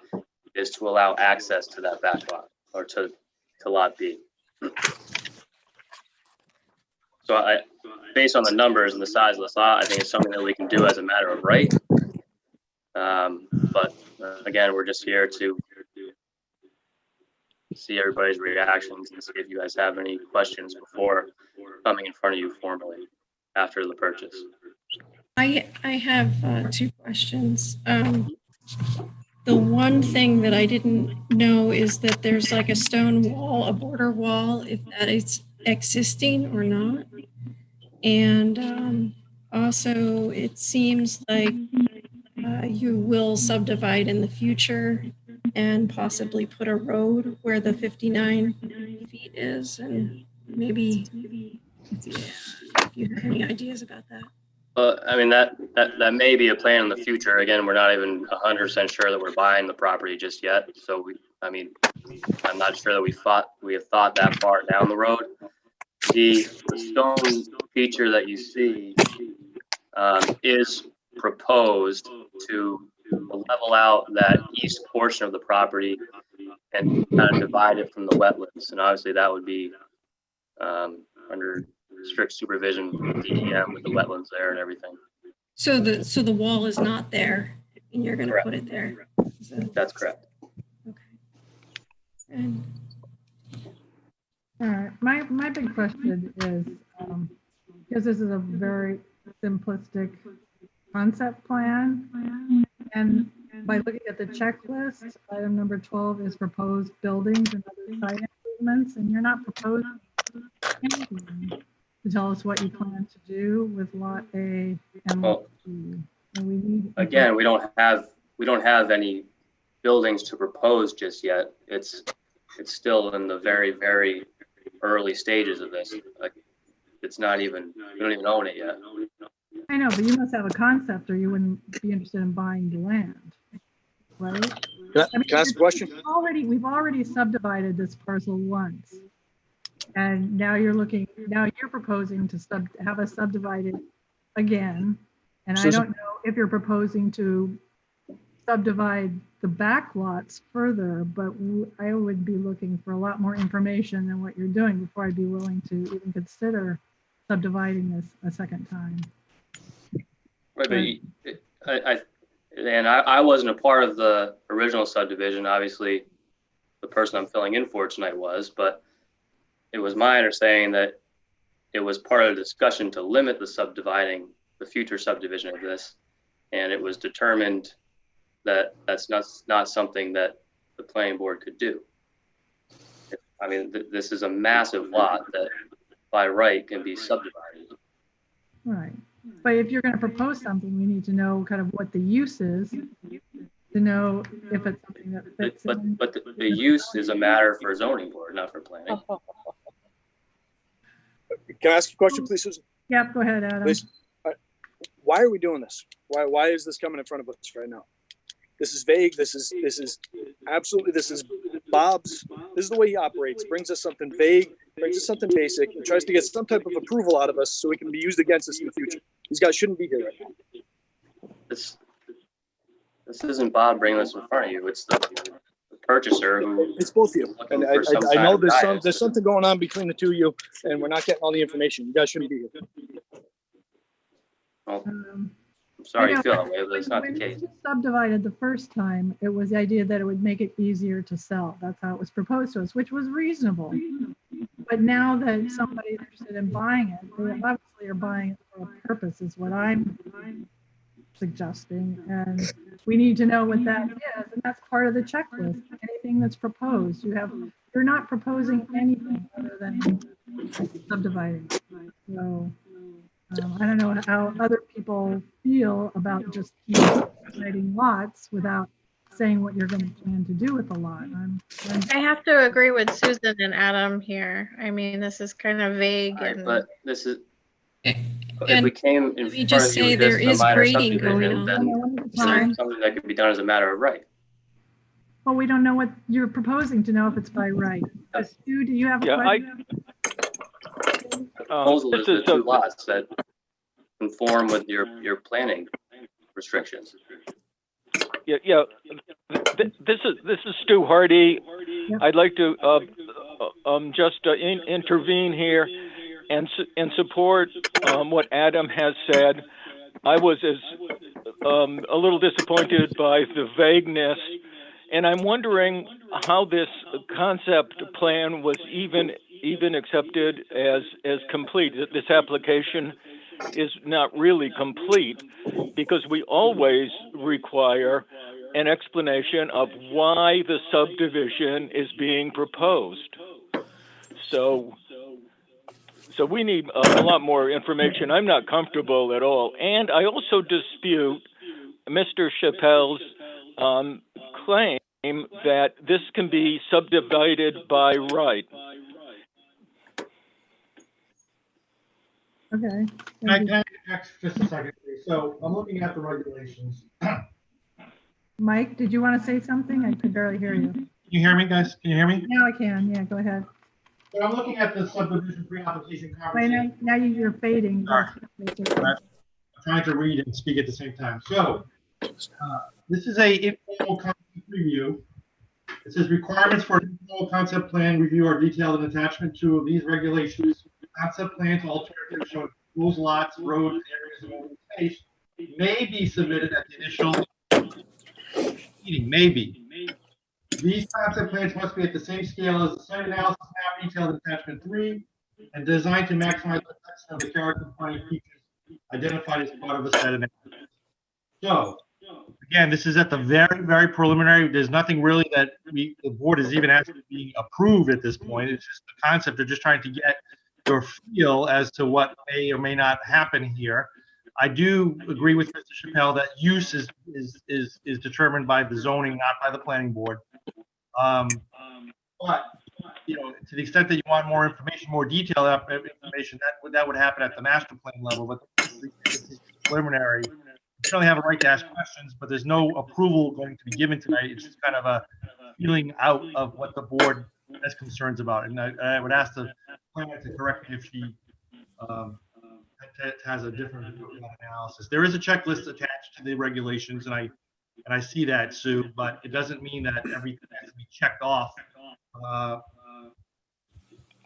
is to allow access to that back lot, or to lot B. So based on the numbers and the size of the lot, I think it's something that we can do as a matter of right. But again, we're just here to see everybody's reactions and see if you guys have any questions before coming in front of you formally after the purchase. I have 2 questions. The one thing that I didn't know is that there's like a stone wall, a border wall, if that is existing or not. And also it seems like you will subdivide in the future and possibly put a road where the 59 feet is, and maybe if you have any ideas about that. I mean, that may be a plan in the future. Again, we're not even 100% sure that we're buying the property just yet. So I'm not sure that we have thought that far down the road. The stone feature that you see is proposed to level out that east portion of the property and kind of divide it from the wetlands. And obviously that would be under strict supervision with DEM, with the wetlands there and everything. So the wall is not there, and you're going to put it there. That's correct. Okay. And All right, my big question is, because this is a very simplistic concept plan, and by looking at the checklist, item number 12 is proposed buildings and other site improvements, and you're not proposing anything to tell us what you plan to do with lot A and lot B. And we need, again, we don't have any buildings to propose just yet. It's still in the very, very early stages of this. Like, it's not even, we don't even own it yet. I know, but you must have a concept or you wouldn't be interested in buying the land, right? Can I ask a question? We've already subdivided this parcel once. And now you're proposing to have us subdivided again. And I don't know if you're proposing to subdivide the back lots further, but I would be looking for a lot more information than what you're doing before I'd be willing to even consider subdividing this a second time. Right, but I wasn't a part of the original subdivision. Obviously, the person I'm filling in for tonight was, but it was my understanding that it was part of the discussion to limit the future subdivision of this, and it was determined that that's not something that the planning board could do. I mean, this is a massive lot that by right can be subdivided. Right. But if you're going to propose something, we need to know kind of what the use is, to know if it's something that fits. But the use is a matter for zoning board, not for planning. Can I ask a question, please, Susan? Yep, go ahead, Adam. Please. why are we doing this? Why is this coming in front of us right now? This is vague. This is absolutely, this is Bob's. This is the way he operates. Brings us something vague, brings us something basic, and tries to get some type of approval out of us so it can be used against us in the future. These guys shouldn't be here right now. This isn't Bob bringing this in front of you. It's the purchaser who. It's both of you. And I know there's something going on between the two of you, and we're not getting all the information. You guys shouldn't be here. Well, I'm sorry you feel that way, but it's not the When case. it was subdivided the first time, it was the idea that it would make it easier to sell. That's how it was proposed to us, which was reasonable. But now that somebody's interested in buying it, they obviously are buying it for a purpose, is what I'm suggesting. And we need to know what that is, and that's part of the checklist. Anything that's proposed, you're not proposing anything other than subdividing. So I don't know how other people feel about just subdividing lots without saying what you're going to plan to do with the lot. I have to agree with Susan and Adam here. I mean, this is kind of vague. Right, and but this is. If And we came in let me front just of you say with there this as is a minor grading going subdivision, on. then Sorry. it's something that could be done as a matter of right. Well, we don't know what you're proposing to know if it's by right. Stu, do you have a question? The proposal is the two lots that conform with your planning restrictions. Yeah. This is Stu Hardy. I'd like to just intervene here and support what Adam has said. I was a little disappointed by the vagueness, and I'm wondering how this concept plan was even accepted as complete. This application is not really complete because we always require an explanation of why the subdivision is being proposed. So we need a lot more information. I'm not comfortable at all. And I also dispute Mr. Chappelle's claim that this can be subdivided by right. Okay. Can I interject just a second, please? So I'm looking at the regulations. Mike, did you want to say something? I could barely hear you. Can you hear me, guys? Can you hear me? Now I can. Yeah, go ahead. So I'm looking at the subdivision pre-application Wait, conversation. now you're fading. Sorry. I'm trying to read and speak at the same time. So this is a informal concept review. It says requirements for an informal concept plan review are detailed in attachment 2 of these regulations. Concept plans alternatives showing schools, lots, roads, areas of open space may be submitted at the initial meeting. Maybe. These concept plans must be at the same scale as the site analysis map detailed in attachment 3 and designed to maximize the protection of the character defining features identified as part of a set analysis. So, again, this is at the very, very preliminary. There's nothing really that the board is even actually being approved at this point. It's just the concept. They're just trying to get your feel as to what may or may not happen here. I do agree with Mr. Chappelle that use is determined by the zoning, not by the planning board. But to the extent that you want more information, more detailed information, that would happen at the master plan level. But this is preliminary. You certainly have a right to ask questions, but there's no approval going to be given tonight. It's just kind of a feeling out of what the board has concerns about. And I would ask the planner to correct me if she has a different analysis. There is a checklist attached to the regulations, and I see that, Sue, but it doesn't mean that everything has to be checked off.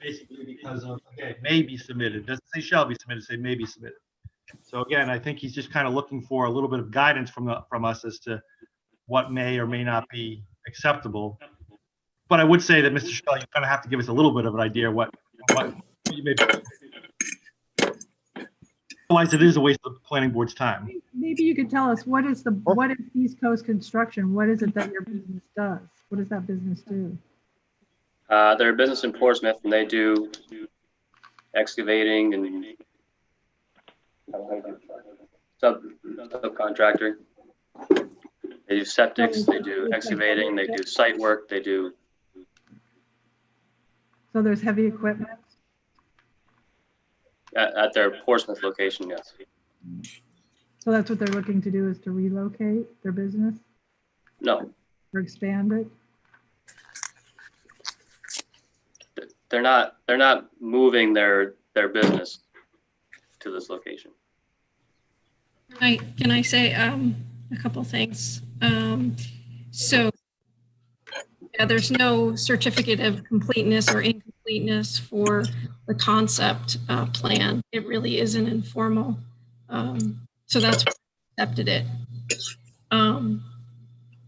Basically because of, okay, may be submitted. It doesn't say shall be submitted, say may be submitted. So again, I think he's just kind of looking for a little bit of guidance from us as to what may or may not be acceptable. But I would say that, Mr. Chappelle, you kind of have to give us a little bit of an idea what you may be. Otherwise, it is a waste of the planning board's time. Maybe you could tell us what is East Coast Construction? What is it that your business does? What does that business do? They're a business in Portsmouth, and they do excavating and subcontractor. They do septics, they do excavating, they do site work, they do. So there's heavy equipment? At their Portsmouth location, yes. So that's what they're looking to do, is to relocate their business No, or expand it? they're not moving their business to this location. Can I say a couple things? So yeah, there's no certificate of completeness or incompleteness for the concept plan. It really is an informal. So that's why I accepted it.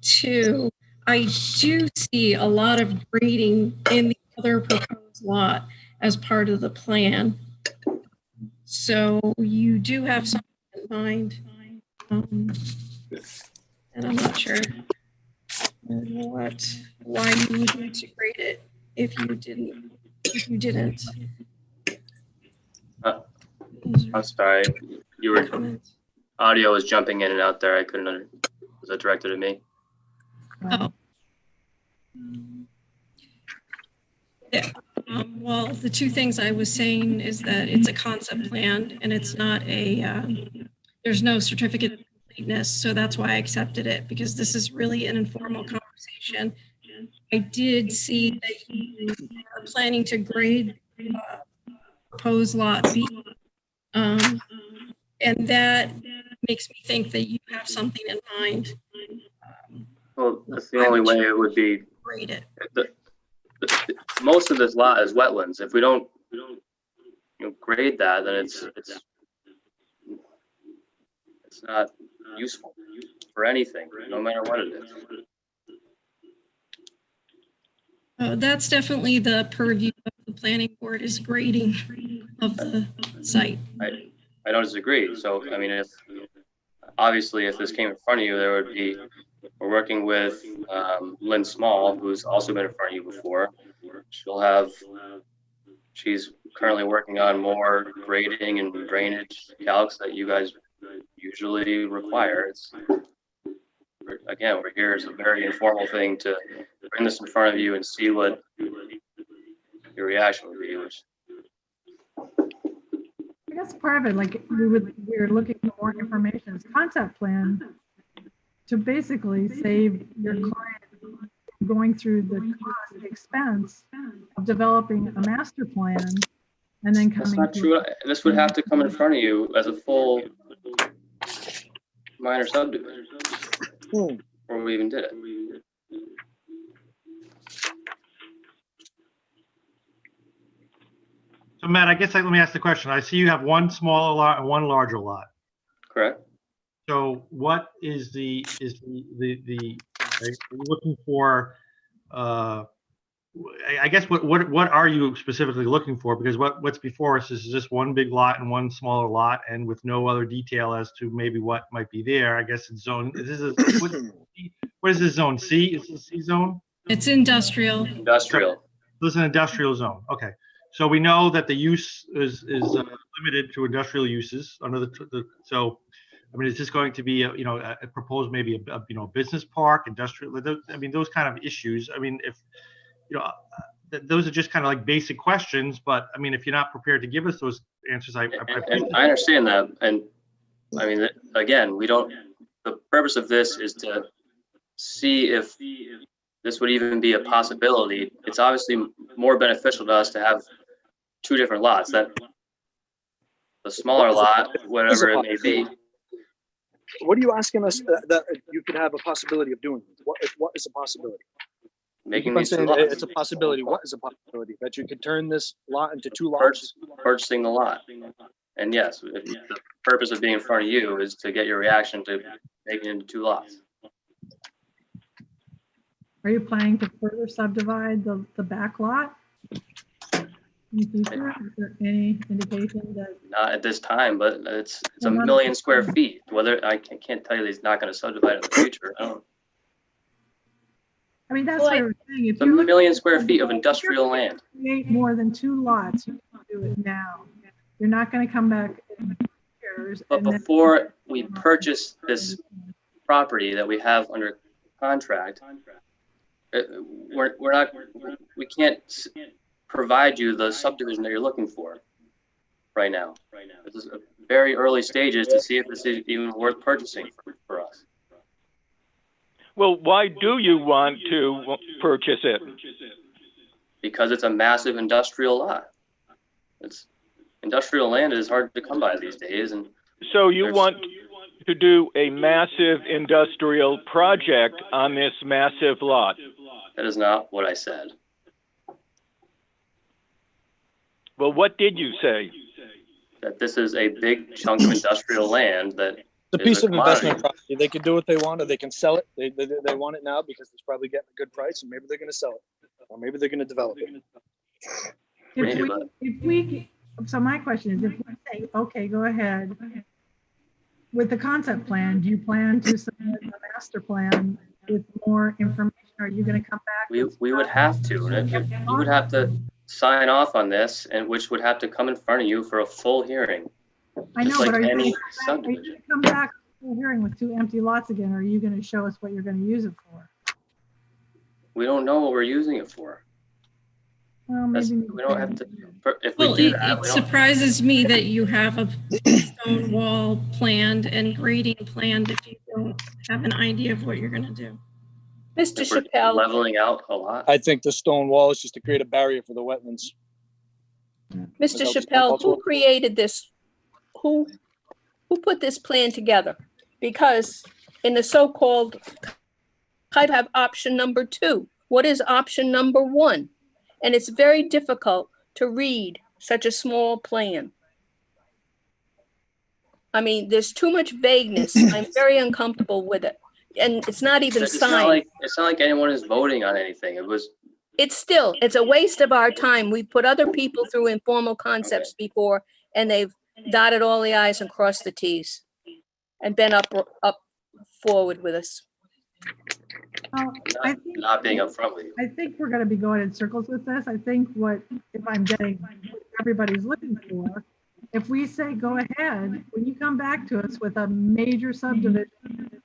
Two, I do see a lot of grading in the other proposed lot as part of the plan. So you do have something in mind. And I'm not sure why you would need to grade it if you didn't. I'm sorry, audio was jumping in and out there. I couldn't was that directed at me? Oh. Yeah. Well, the two things I was saying is that it's a concept plan and it's not there's no certificate of completeness. So that's why I accepted it, because this is really an informal conversation. I did see that you are planning to grade proposed lot B. And that makes me think that you have something in mind. Well, that's the only way it would be. Grade it. Most of this lot is wetlands. If we don't grade that, then it's not useful for anything, no matter what it is. That's definitely the purview of the planning board, is grading of the site. I don't disagree. So, I mean, obviously if this came in front of you, there would be, we're working with Lynn Small, who's also been in front of you before. She's currently working on more grading and drainage calcs that you guys usually require. Again, we're here as a very informal thing to bring this in front of you and see what your reaction would be. I guess part of it, like we're looking for more information. It's concept plan to basically save your client going through the cost, the expense of developing a master plan and then coming. That's not true. This would have to come in front of you as a full minor subdivision, or we even did it. So Matt, I guess let me ask the question. I see you have one smaller lot and one larger lot. Correct. So what is are you looking for? I guess what are you specifically looking for? Because what's before us is just one big lot and one smaller lot, and with no other detail as to maybe what might be there. I guess it's zone. What is this zone? C? Is this C zone? It's industrial. Industrial. This is an industrial zone. Okay. So we know that the use is limited to industrial uses under so. I mean, is this going to be a proposed maybe a business park, industrial? I mean, those kind of issues. I mean, if those are just kind of like basic questions, but I mean, if you're not prepared to give us those answers, I understand that. And I mean, again, we don't. The purpose of this is to see if this would even be a possibility. It's obviously more beneficial to us to have two different lots. That the smaller lot, whatever it may be. What are you asking us that you could have a possibility of doing? What is a possibility? Making these saying it's a possibility. What is a possibility? That you could turn this lot into two lots? Purchasing the lot. And yes, the purpose of being in front of you is to get your reaction to making it into two lots. Are you planning to further subdivide the back lot in the future? Is there any indication that? Not at this time, but it's a million square feet. Whether I can't tell you that he's not going to subdivide in the future. I mean, that's what I was saying. It's a million square feet of industrial land. Create more than two lots, you can do it now. You're not going to come back in years. But before we purchase this property that we have under contract, we can't provide you the subdivision that you're looking for right now. very early stages to see if this is even worth purchasing for us. Well, why do you want to purchase it? Because it's a massive industrial lot. It's industrial land is hard to come by these days, and So you want to do a massive industrial project on this massive lot? that is not what I said. Well, what did you say? That this is a big chunk of industrial land that It's a piece of investment property. They can do what they want, or they can sell it. They want it now because it's probably getting a good price, and maybe they're going to sell it, or maybe they're going to develop it. So my question is, if we say, okay, go ahead with the concept plan, do you plan to submit a master plan with more information? Are you going to come back? We would have to, and you would have to sign off on this, and which would have to come in front of you for a full hearing. I know, Just like but are you any going to subdivision. come back to the hearing with 2 empty lots again? Or are you going to show us what you're going to use it for? We don't know what we're using it for. Well, maybe We don't have to. If Well, we do it, that, it we don't. surprises me that you have a stone wall planned and grading planned if you don't have an idea of what you're gonna do. Mr. If we're Chappelle, leveling out a lot. I think the stone wall is just to create a barrier for the wetlands. Mr. Without Chappelle, stone who created this? Who put this plan together? Because in the so-called, I have option number 2. What is option number 1? And it's very difficult to read such a small plan. I mean, there's too much vagueness. I'm very uncomfortable with it. And it's not even It's not signed. it's not like anyone is voting on anything. It's a waste of our time. We've put other people through informal concepts before, and they've dotted all the i's and crossed the t's and been up forward with us. Not being upfront with you. I think we're going to be going in circles with this. I think if I'm getting what everybody's looking for, if we say go ahead, when you come back to us with a major subdivision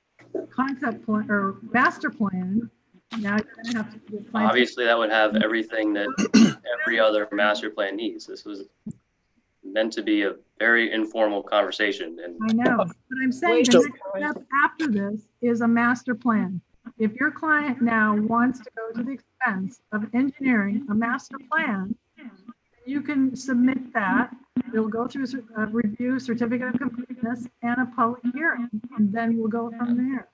concept plan or master plan, now you're going to have to Obviously, that would have everything that every other master plan needs. This was meant to be a very informal conversation. And I know, but I'm saying the next step after this is a master plan. If your client now wants to go to the expense of engineering a master plan, you can submit that. It'll go through a review, certificate of completeness, and a public hearing, and then we'll go from there.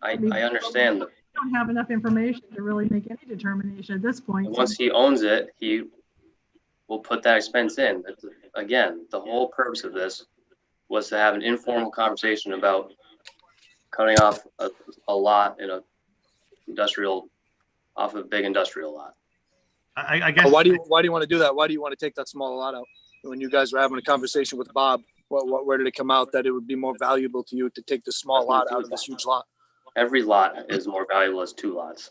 I understand. We don't have enough information to really make any determination at this point. Once he owns it, he will put that expense in. Again, the whole purpose of this was to have an informal conversation about cutting off a lot in a big industrial lot. I guess. Why do you want to do that? Why do you want to take that small lot out? When you guys were having a conversation with Bob, where did it come out that it would be more valuable to you to take the small lot out of this huge lot? Every lot is more valuable as 2 lots.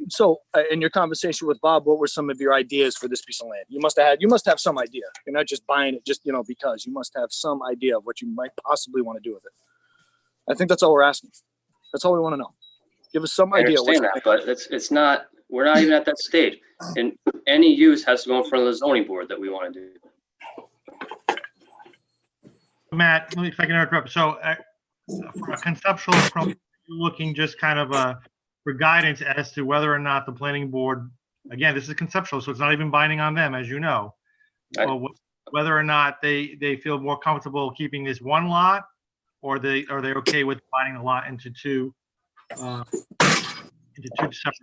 So in your conversation with Bob, what were some of your ideas for this piece of land? You must have some idea. You're not just buying it just, because you must have some idea of what you might possibly want to do with it. I think that's all we're asking. That's all we want to know. Give us some idea. I understand that, but it's not, we're not even at that stage. And any use has to go in front of the zoning board that we want to do. Matt, if I can interrupt. So from a conceptual approach, you're looking just kind of for guidance as to whether or not the planning board, again, this is conceptual, so it's not even binding on them, as you know. Whether or not they feel more comfortable keeping this 1 lot, or are they okay with dividing the lot into 2 separate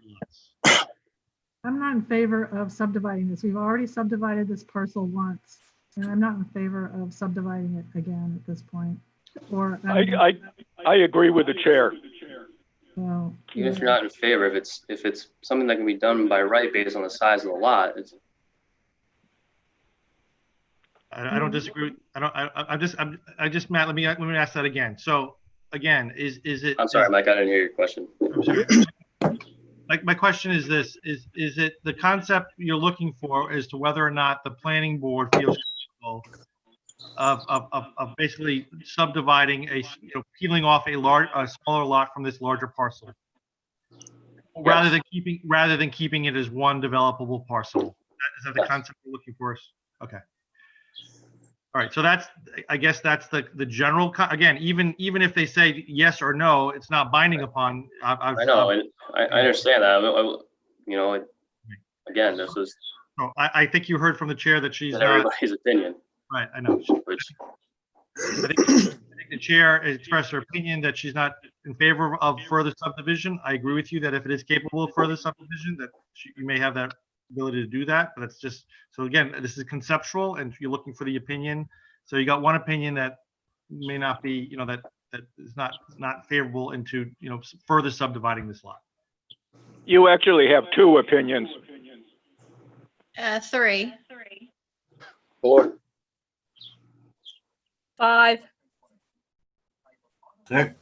lots? I'm not in favor of subdividing this. We've already subdivided this parcel once, and I'm not in favor of subdividing it again at this point. I agree with the chair. Well, Even if you're not in favor, if it's something that can be done by right based on the size of the lot, I don't disagree. I just Matt, let me ask that again. So again, is it? I'm sorry, Mike, I didn't hear your question. I'm sorry. My question is this: is it the concept you're looking for as to whether or not the planning board feels comfortable of basically subdividing peeling off a smaller lot from this larger parcel, rather than keeping it as one developable parcel? Is that the concept you're looking for? Okay. All right, so that's, I guess that's the general, again, even if they say yes or no, it's not binding upon. I know, and I understand that. You know, again, this is. No, I think you heard from the chair that she's not. Everybody's opinion. Right, I know. Which, I think the chair expressed her opinion that she's not in favor of further subdivision. I agree with you that if it is capable of further subdivision, that you may have that ability to do that, but it's just, so again, this is conceptual and you're looking for the opinion. So you got one opinion that may not be, you know, that is not favorable into, you know, further subdividing this lot. You actually have two opinions. 3. 4. 5. 6.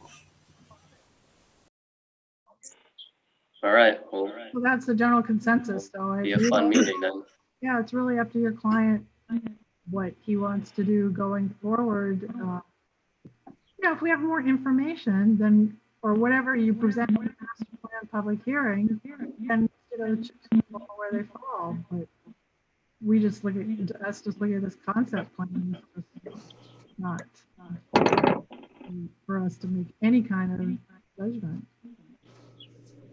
all right, well, Well, that's the general consensus, so. be a fun meeting then. Yeah, it's really up to your client what he wants to do going forward. You know, if we have more information, then, or whatever you present in the master plan public hearing, then, you know, where they fall. But we just look at, us just look at this concept plan. It's not for us to make any kind of judgment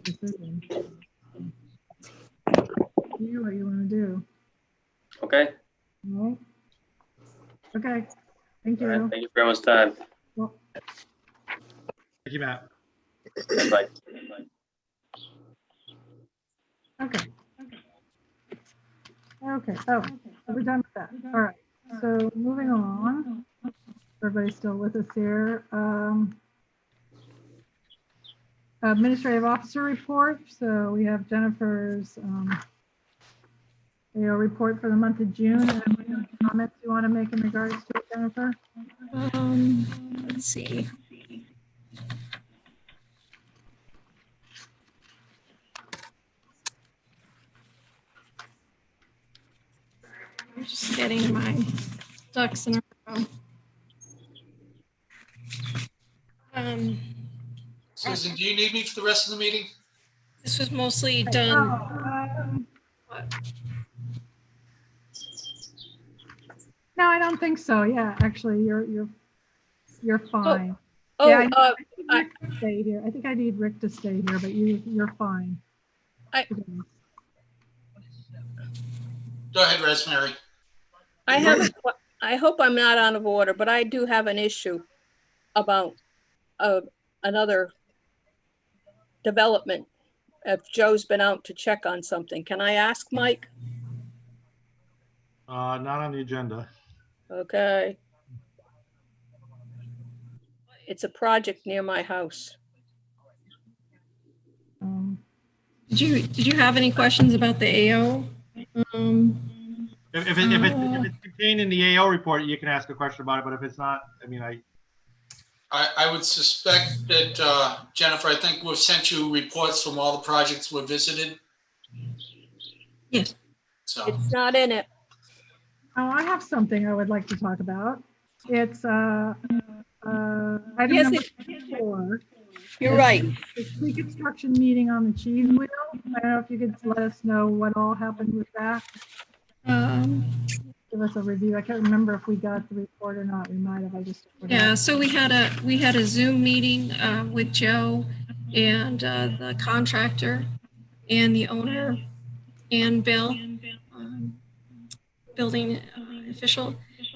decision. You what you want to do. Okay. All right. Okay. Thank you. All right, thank you for everyone's time. Well, Thank you, Matt. Bye. okay. Okay. Oh, we're done with that. All right. So moving along. Everybody's still with us here. Administrative officer report. So we have Jennifer's report for the month of June. Any comments you want to make in regards to it, Jennifer? Let's see. I'm just getting my ducks in a row. Susan, do you need me for the rest of the meeting? This was mostly done. No, I don't think so. Yeah, actually, you're fine. Oh, yeah, I need Rick to stay here. I think I need Rick to stay here, but you're fine. Go ahead, Rosemary. I hope I'm not out of order, but I do have an issue about another development. If Joe's been out to check on something, can I ask Mike? Not on the agenda. Okay. It's a project near my house. Did you have any questions about the AO? If it's contained in the AO report, you can ask a question about it, but if it's not, I mean, I would suspect that, Jennifer, I think we've sent you reports from all the projects we've visited. Yes. So it's not in it. Oh, I have something I would like to talk about. It's item Yes, number 4. You're right. The pre-construction meeting on the cheese wheel. I don't know if you could let us know what all happened with that. Give us a review. I can't remember if we got the report or not. We might have. I just yeah. So we had a Zoom meeting with Joe and the contractor and the owner and Bill, building official,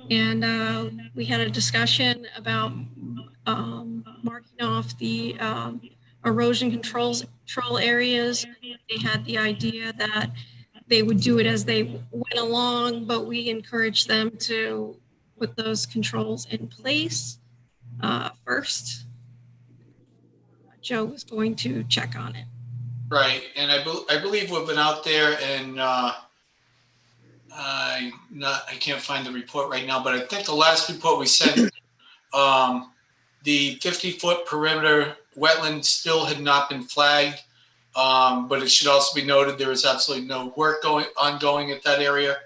and we had a discussion about marking off the erosion control areas. They had the idea that they would do it as they went along, but we encouraged them to put those controls in place first. Joe was going to check on it. right, and I believe we've been out there and I can't find the report right now, but I think the last report we sent, the 50-foot perimeter wetland still had not been flagged, but it should also be noted there is absolutely no work ongoing at that area.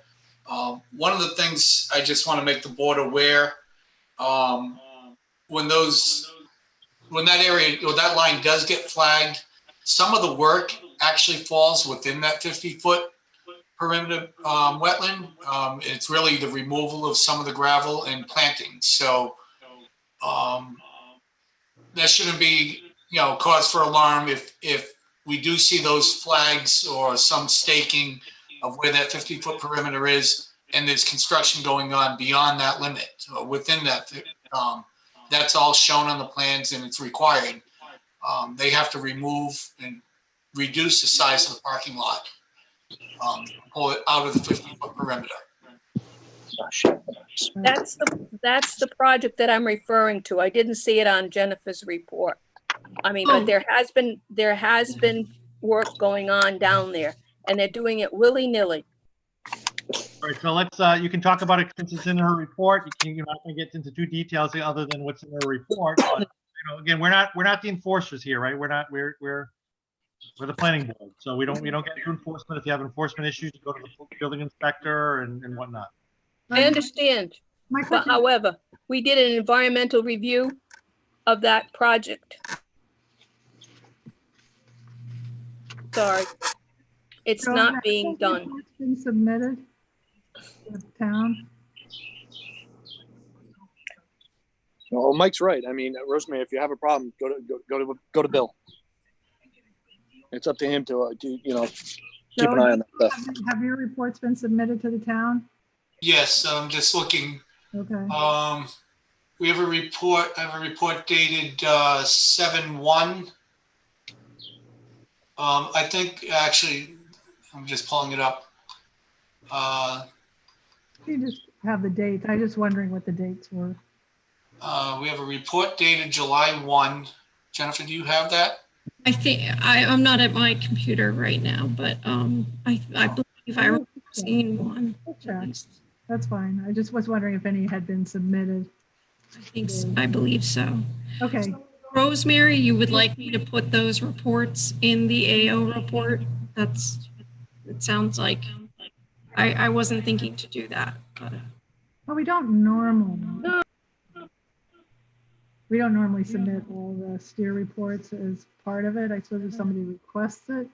One of the things I just want to make the board aware, when that area or that line does get flagged, some of the work actually falls within that 50-foot perimeter wetland. It's really the removal of some of the gravel and planting. So that shouldn't be, cause for alarm if we do see those flags or some staking of where that 50-foot perimeter is, and there's construction going on beyond that limit, within that. That's all shown on the plans, and it's required. They have to remove and reduce the size of the parking lot, pull it out of the 50-foot perimeter. That's the project that I'm referring to. I didn't see it on Jennifer's report. I mean, but there has been work going on down there, and they're doing it willy-nilly. All right, so let's, you can talk about it since it's in her report. You're not going to get into too details other than what's in her report. But, again, we're not the enforcers here, right? We're the planning board, so we don't get into enforcement. If you have enforcement issues, you go to the building inspector and whatnot. I understand, but however, we did an environmental review of that project. Sorry, it's not being done. It's been submitted to the town. Well, Mike's right. I mean, Rosemary, if you have a problem, go to Bill. It's up to him to keep an eye on that stuff. Have your reports been submitted to the town? Yes, I'm just looking. Okay. We have a report. I have a report dated 7/1. I think actually, I'm just pulling it up. You just have the dates. I'm just wondering what the dates were. We have a report dated July 1. Jennifer, do you have that? I think I'm not at my computer right now, but I believe I remember seeing one. That's fine. I just was wondering if any had been submitted. I believe so. Okay. Rosemary, you would like me to put those reports in the AO report? It sounds like I wasn't thinking to do that, but. Well, we don't normally submit all the steer reports as part of it. I suppose if somebody requests it,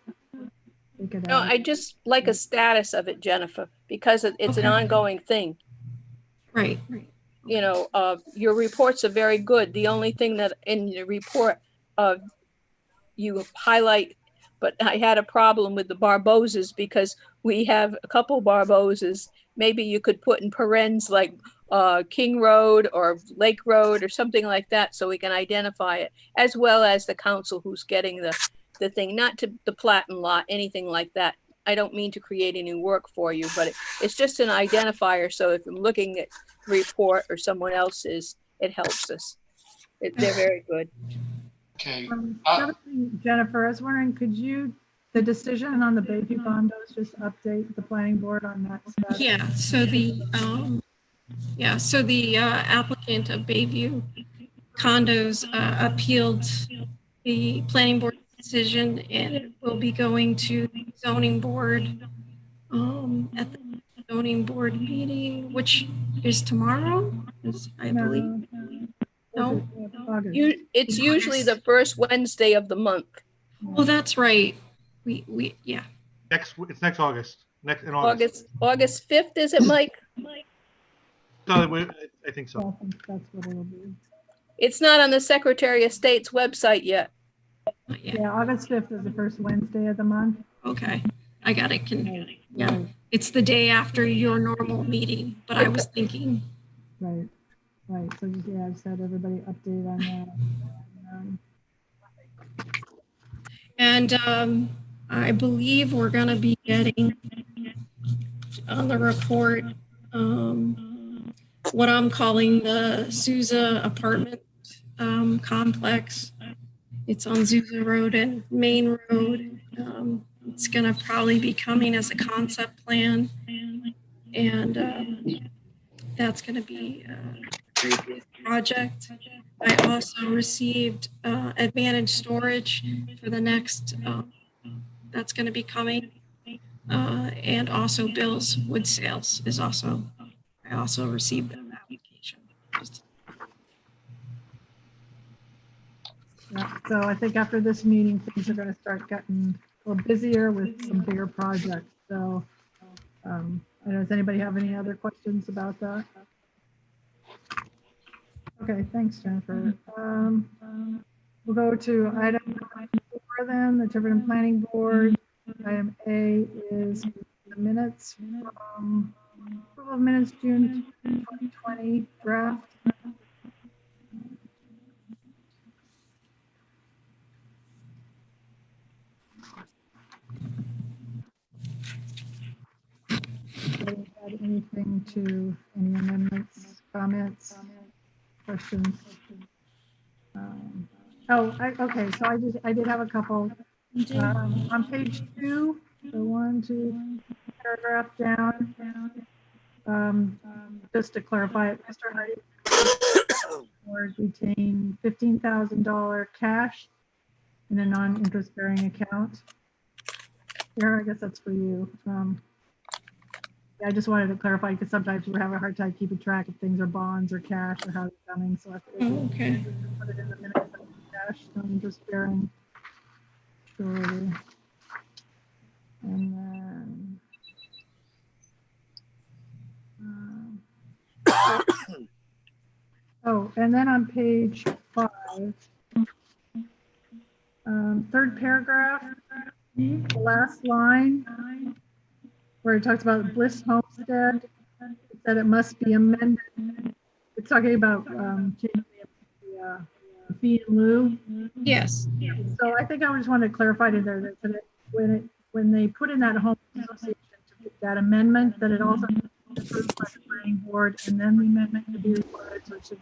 they could. No, I just like a status of it, Jennifer, because it's an ongoing thing. Right. Your reports are very good. The only thing that in the report you highlight, but I had a problem with the Barbosas because we have a couple Barbosas. Maybe you could put in parens like King Road or Lake Road or something like that, so we can identify it, as well as the council who's getting the thing, not to the Platten lot, anything like that. I don't mean to create any work for you, but it's just an identifier. So if I'm looking at the report or someone else's, it helps us. They're very good. Okay. Jennifer, I was wondering, could you, the decision on the Bayview condos, just update the planning board on that stuff? Yeah. So the applicant of Bayview condos appealed the planning board decision, and it will be going to the zoning board at the zoning board meeting, which is tomorrow, I believe. No, it's usually the first Wednesday of the month. Oh, that's right. Yeah. It's next August. In August. August 5th, is it, Mike? No, I think so. I think that's what it'll be. It's not on the Secretary of State's website yet. Yeah, August 5th is the first Wednesday of the month. Okay, I got it. Yeah, it's the day after your normal meeting, but I was thinking. Right. So yeah, I've said everybody update on that. And I believe we're going to be getting on the report what I'm calling the Souza apartment complex. It's on Souza Road and Main Road. It's going to probably be coming as a concept plan, and that's going to be a project. I also received Advantage Storage for the next, that's going to be coming, and also Bill's Wood Sales is also, I also received that application. Yeah, so I think after this meeting, things are going to start getting a little busier with some bigger projects. So Does anybody have any other questions about that? Okay, thanks, Jennifer. We'll go to item 4 then, the Tiverton Planning Board. Item A is the minutes from approval of minutes June 2020 draft. Add anything to any amendments, comments, questions? Okay, so I did have a couple. On page 2, the 1, 2 paragraph down, just to clarify it, Mr. Hardy board retain $15,000 cash in a non-interest bearing account. Here, I guess that's for you. I just wanted to clarify because sometimes we have a hard time keeping track if things are bonds or cash or how it's coming. So I Okay. put it in the minutes, cash, non-interest bearing. Surety. And then and then on page 5, third paragraph, the last line, where it talks about Bliss Homestead, it said it must be amended. It's talking about changing the fee in lieu. Yes. So I think I just wanted to clarify to there that when they put in that home association to get that amendment, that it also needs to be approved by the planning board, and then the amendment to be required. So it should,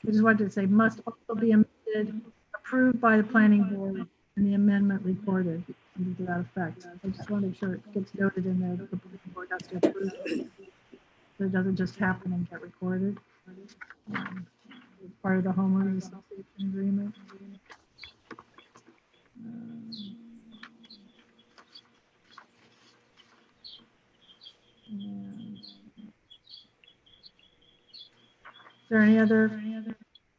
I just wanted to say must also be amended, approved by the planning board, and the amendment recorded to that effect. I just want to make sure it gets noted in there that the planning board has to approve it, so it doesn't just happen and get recorded. It's part of the homeowners association agreement. Is there any other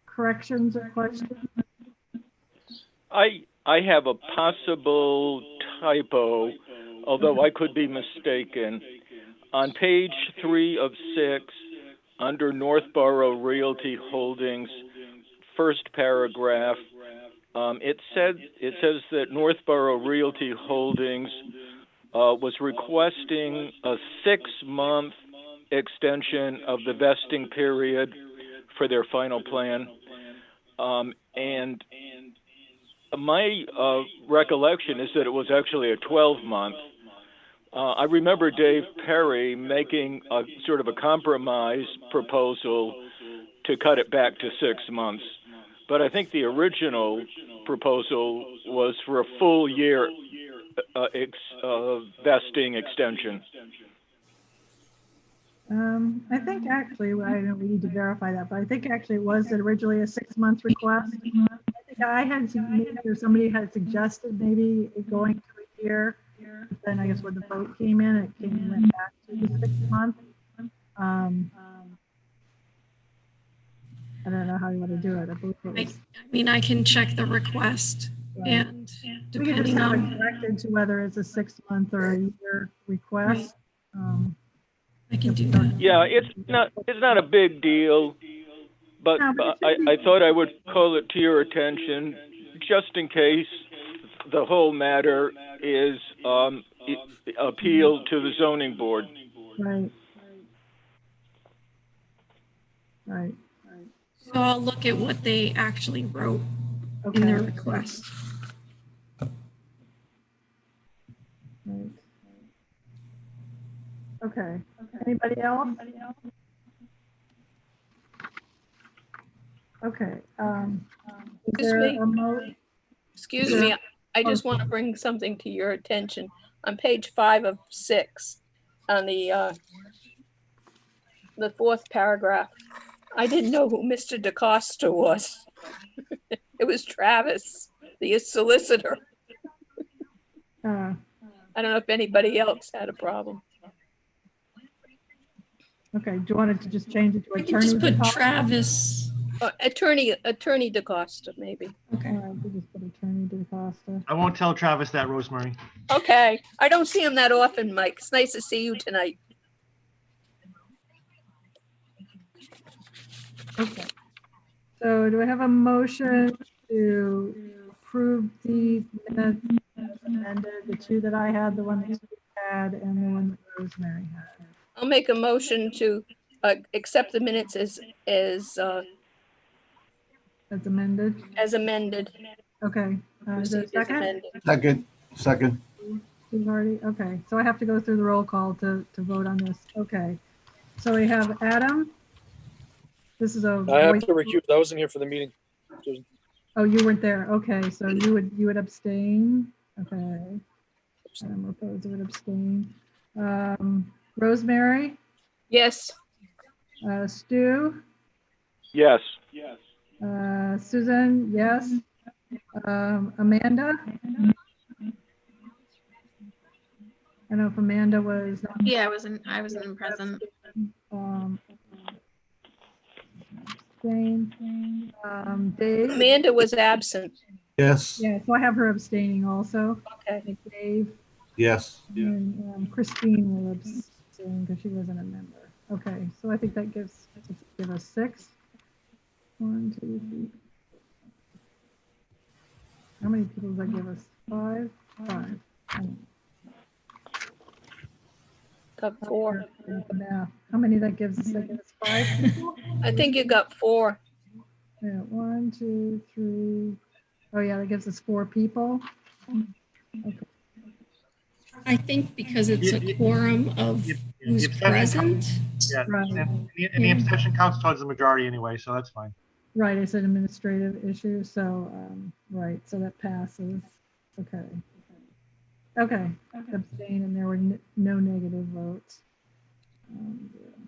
corrections or questions? I have a possible typo, although I could be mistaken. On page 3 of 6, under Northborough Realty Holdings, first paragraph, it says that Northborough Realty Holdings was requesting a 6-month extension of the vesting period for their final plan. And my recollection is that it was actually a 12-month. I remember Dave Perry making a sort of a compromise proposal to cut it back to 6 months. But I think the original proposal was for a full year vesting extension. I think actually, I don't know, we need to verify that, but I think actually it was originally a 6-month request. I think I had maybe, or somebody had suggested maybe it going to a year. But then I guess when the vote came in, it went back to the 6 month. I don't know how you want to do it. I believe it was, I mean, I can check the request, right. and We can just depending have it on, corrected to whether it's a 6 month or a year request. I can do that. Yeah, it's not a big deal, but No, but I thought I would call it to your attention just in case the whole matter is appealed to the zoning board. Right. Right. So I'll look at what they actually wrote in their request. Right. Okay. Anybody else? Okay. Excuse me. I just want to bring something to your attention. On page 5 of 6, on the 4th paragraph, I didn't know who Mr. DaCosta was. It was Travis, the solicitor. I don't know if anybody else had a problem. Okay, do you want it to just change it to attorney? Just put Travis. Attorney DaCosta, maybe. Okay. We just put attorney DaCosta. I won't tell Travis that, Rosemary. Okay. I don't see him that often, Mike. It's nice to see you tonight. Okay. So do I have a motion to approve these minutes as amended, the two that I had, the one that Steve had, and the one that Rosemary had? I'll make a motion to accept the minutes As amended? as amended. Okay. Is there a Received as second? amended. Second. Steve Hardy? Okay. So I have to go through the roll call to vote on this. Okay. So we have Adam. This is a I have voice. to recuse. I wasn't here for the meeting. Susan. Oh, you weren't there. Okay. So you would abstain. Okay. Adam Raposa would abstain. Rosemary? Yes. Stu? Yes. Susan? Yes. Amanda? I don't know if Amanda was. Yeah, I wasn't present. Abstain. Dave? Amanda was absent. Yes. Yeah, so I have her abstaining also. Okay. Dave? Yes. And Christine will abstain because she wasn't a member. Okay, so I think that gives us 6. 1, 2, 3. How many people does that give us? 5? 5. Got 4. How many that gives us? That gives us 5 people? I think you got 4. Yeah, 1, 2, 3. Oh yeah, that gives us 4 people. Okay. I think because it's a quorum of who's present. Yeah, Right. and the abstention counts towards the majority anyway, so that's fine. Right, it's an administrative issue, so, right, so that passes. Okay. Okay, abstain, and there were no negative votes.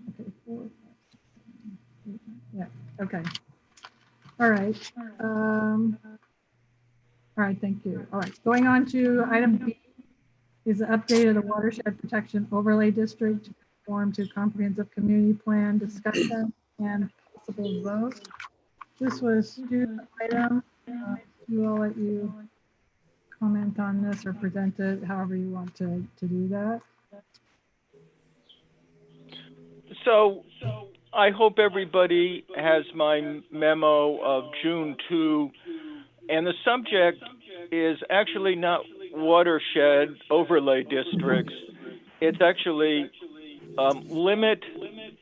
Okay, 4. Yeah, okay. All right. All right, thank you. All right, going on to item B is the update of the watershed protection overlay district to conform to comprehensive community plan discussion and possible vote. This was Stu's item. Stu, I'll let you comment on this or present it however you want to do that. So I hope everybody has my memo of June 2, and the subject is actually not watershed overlay districts. It's actually limit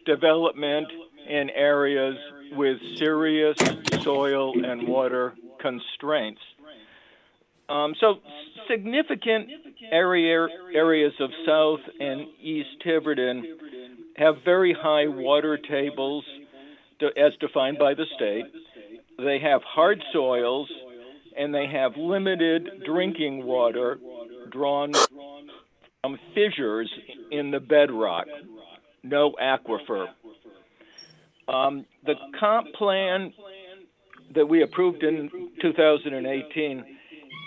development in areas with serious soil and water constraints. So significant areas of South and East Tiverton have very high water tables as defined by the state. They have hard soils and they have limited drinking water drawn from fissures in the bedrock, no aquifer. The comp plan that we approved in 2018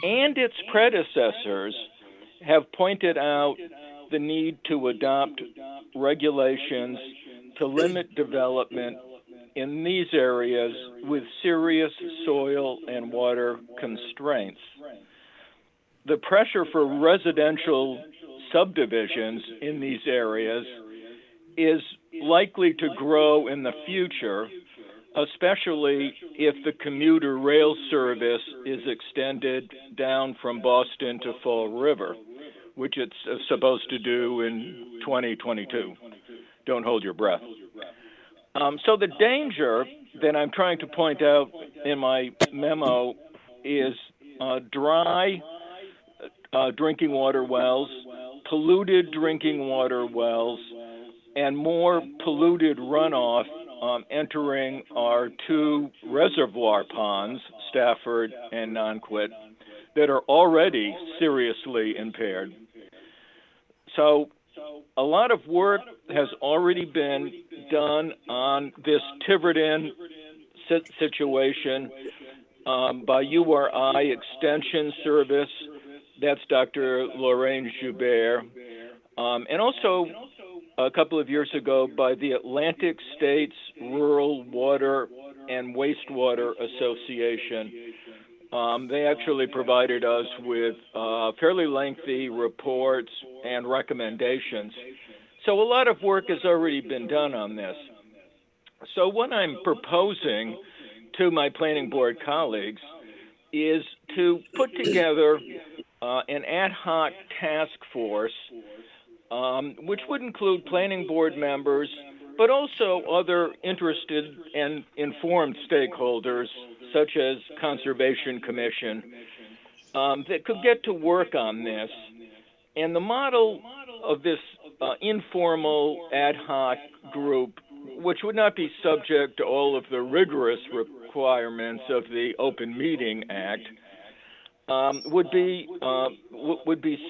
and its predecessors have pointed out the need to adopt regulations to limit development in these areas with serious soil and water constraints. The pressure for residential subdivisions in these areas is likely to grow in the future, especially if the commuter rail service is extended down from Boston to Fall River, which it's supposed to do in 2022. Don't hold your breath. So the danger that I'm trying to point out in my memo is dry drinking water wells, polluted drinking water wells, and more polluted runoff entering our 2 reservoir ponds, Stafford and Nonquit, that are already seriously impaired. So a lot of work has already been done on this Tiverton situation by URI Extension Service. That's Dr. Lorraine Joubert. And also a couple of years ago by the Atlantic States Rural Water and Wastewater Association. They actually provided us with fairly lengthy reports and recommendations. So a lot of work has already been done on this. So what I'm proposing to my planning board colleagues is to put together an ad hoc task force, which would include planning board members, but also other interested and informed stakeholders, such as Conservation Commission, that could get to work on this. And the model of this informal ad hoc group, which would not be subject to all of the rigorous requirements of the Open Meeting Act, would be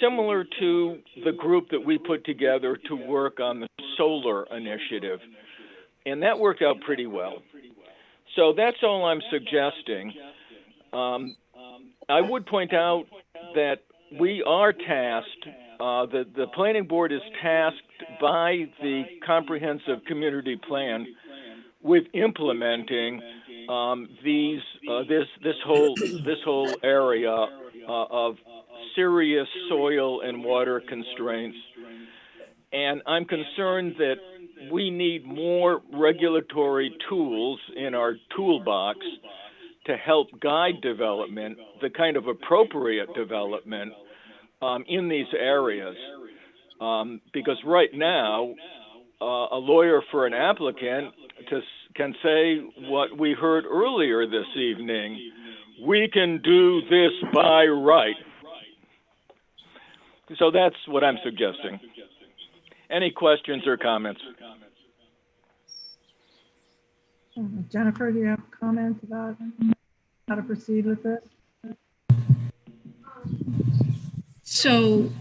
similar to the group that we put together to work on the solar initiative, and that worked out pretty well. So that's all I'm suggesting. I would point out that we are tasked, the planning board is tasked by the comprehensive community plan with implementing this whole area of serious soil and water constraints, and I'm concerned that we need more regulatory tools in our toolbox to help guide development, the kind of appropriate development in these areas. Because right now, a lawyer for an applicant can say what we heard earlier this evening: we can do this by right. So that's what I'm suggesting. Any questions or comments? Jennifer, do you have comments about how to proceed with this? So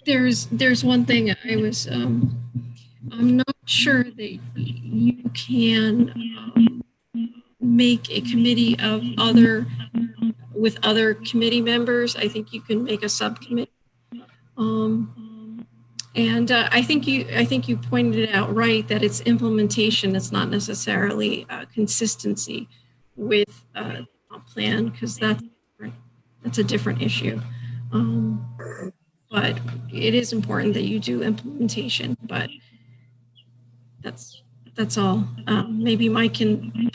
there's one thing I was I'm not sure that you can make a committee of with other committee members. I think you can make a subcommittee. And I think you pointed it out right, that it's implementation. It's not necessarily consistency with a plan, because that's a different issue. But it is important that you do implementation. But that's all. Maybe Mike can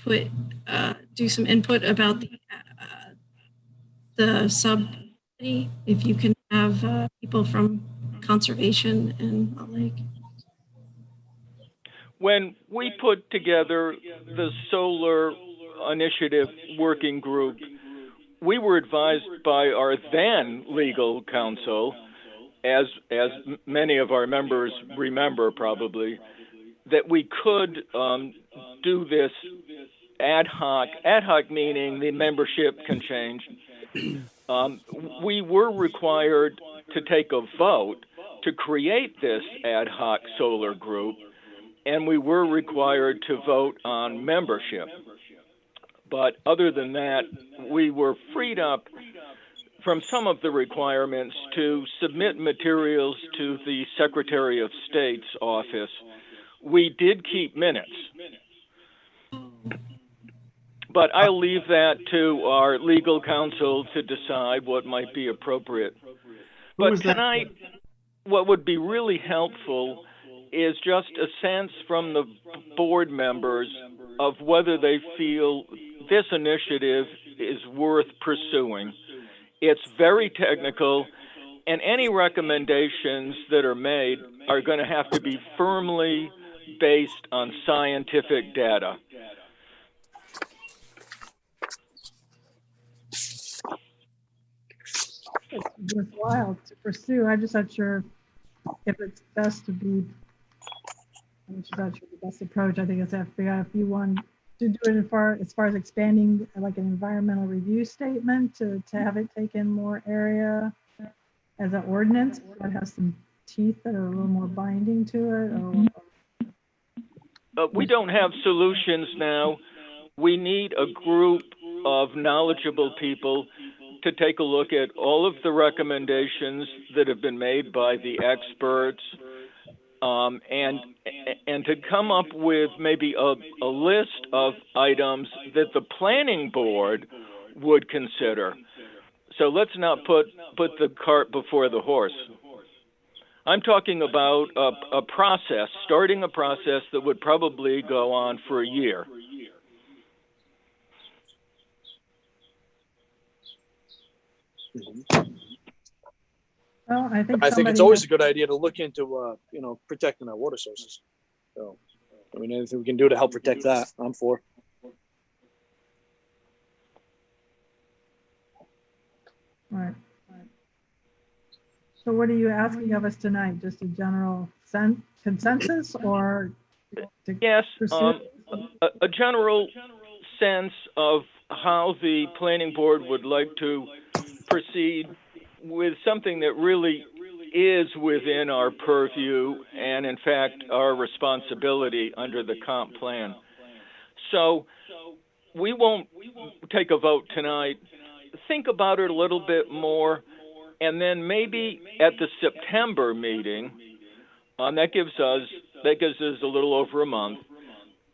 do some input about the subcommittee, if you can have people from conservation and the lake. When we put together the solar initiative working group, we were advised by our then legal counsel, as many of our members remember probably, that we could do this ad hoc meaning the membership can change. We were required to take a vote to create this ad hoc solar group, and we were required to vote on membership. But other than that, we were freed up from some of the requirements to submit materials to the Secretary of State's office. We did keep minutes, but I'll leave that to our legal counsel to decide what might be appropriate. But tonight, what would be really helpful is just a sense from the board members of whether they feel this initiative is worth pursuing. It's very technical, and any recommendations that are made are going to have to be firmly based on scientific data. It's worthwhile to pursue. I'm just not sure if it's best to be, I'm just not sure the best approach. I think it's if you want to do it as far as expanding like an environmental review statement to have it take in more area as an ordinance that has some teeth that are a little more binding to it. We don't have solutions now. We need a group of knowledgeable people to take a look at all of the recommendations that have been made by the experts, and to come up with maybe a list of items that the planning board would consider. So let's not put the cart before the horse. I'm talking about a process, starting a process that would probably go on for a year. Well, I think it's always a good idea to look into, protecting our water sources. So, I mean, anything we can do to help protect that, I'm for. All right. So what are you asking of us tonight? Just a general consensus or? Yes, a general sense of how the planning board would like to proceed with something that really is within our purview and in fact our responsibility under the comp plan. So we won't take a vote tonight. Think about it a little bit more, and then maybe at the September meeting, that gives us a little over a month.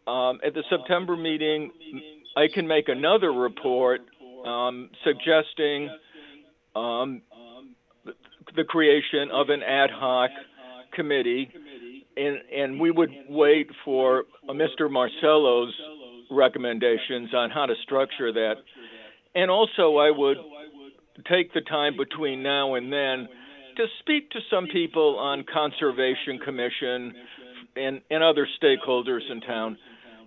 At the September meeting, I can make another report suggesting the creation of an ad hoc committee, and we would wait for Mr. Marcello's recommendations on how to structure that. And also, I would take the time between now and then to speak to some people on Conservation Commission and other stakeholders in town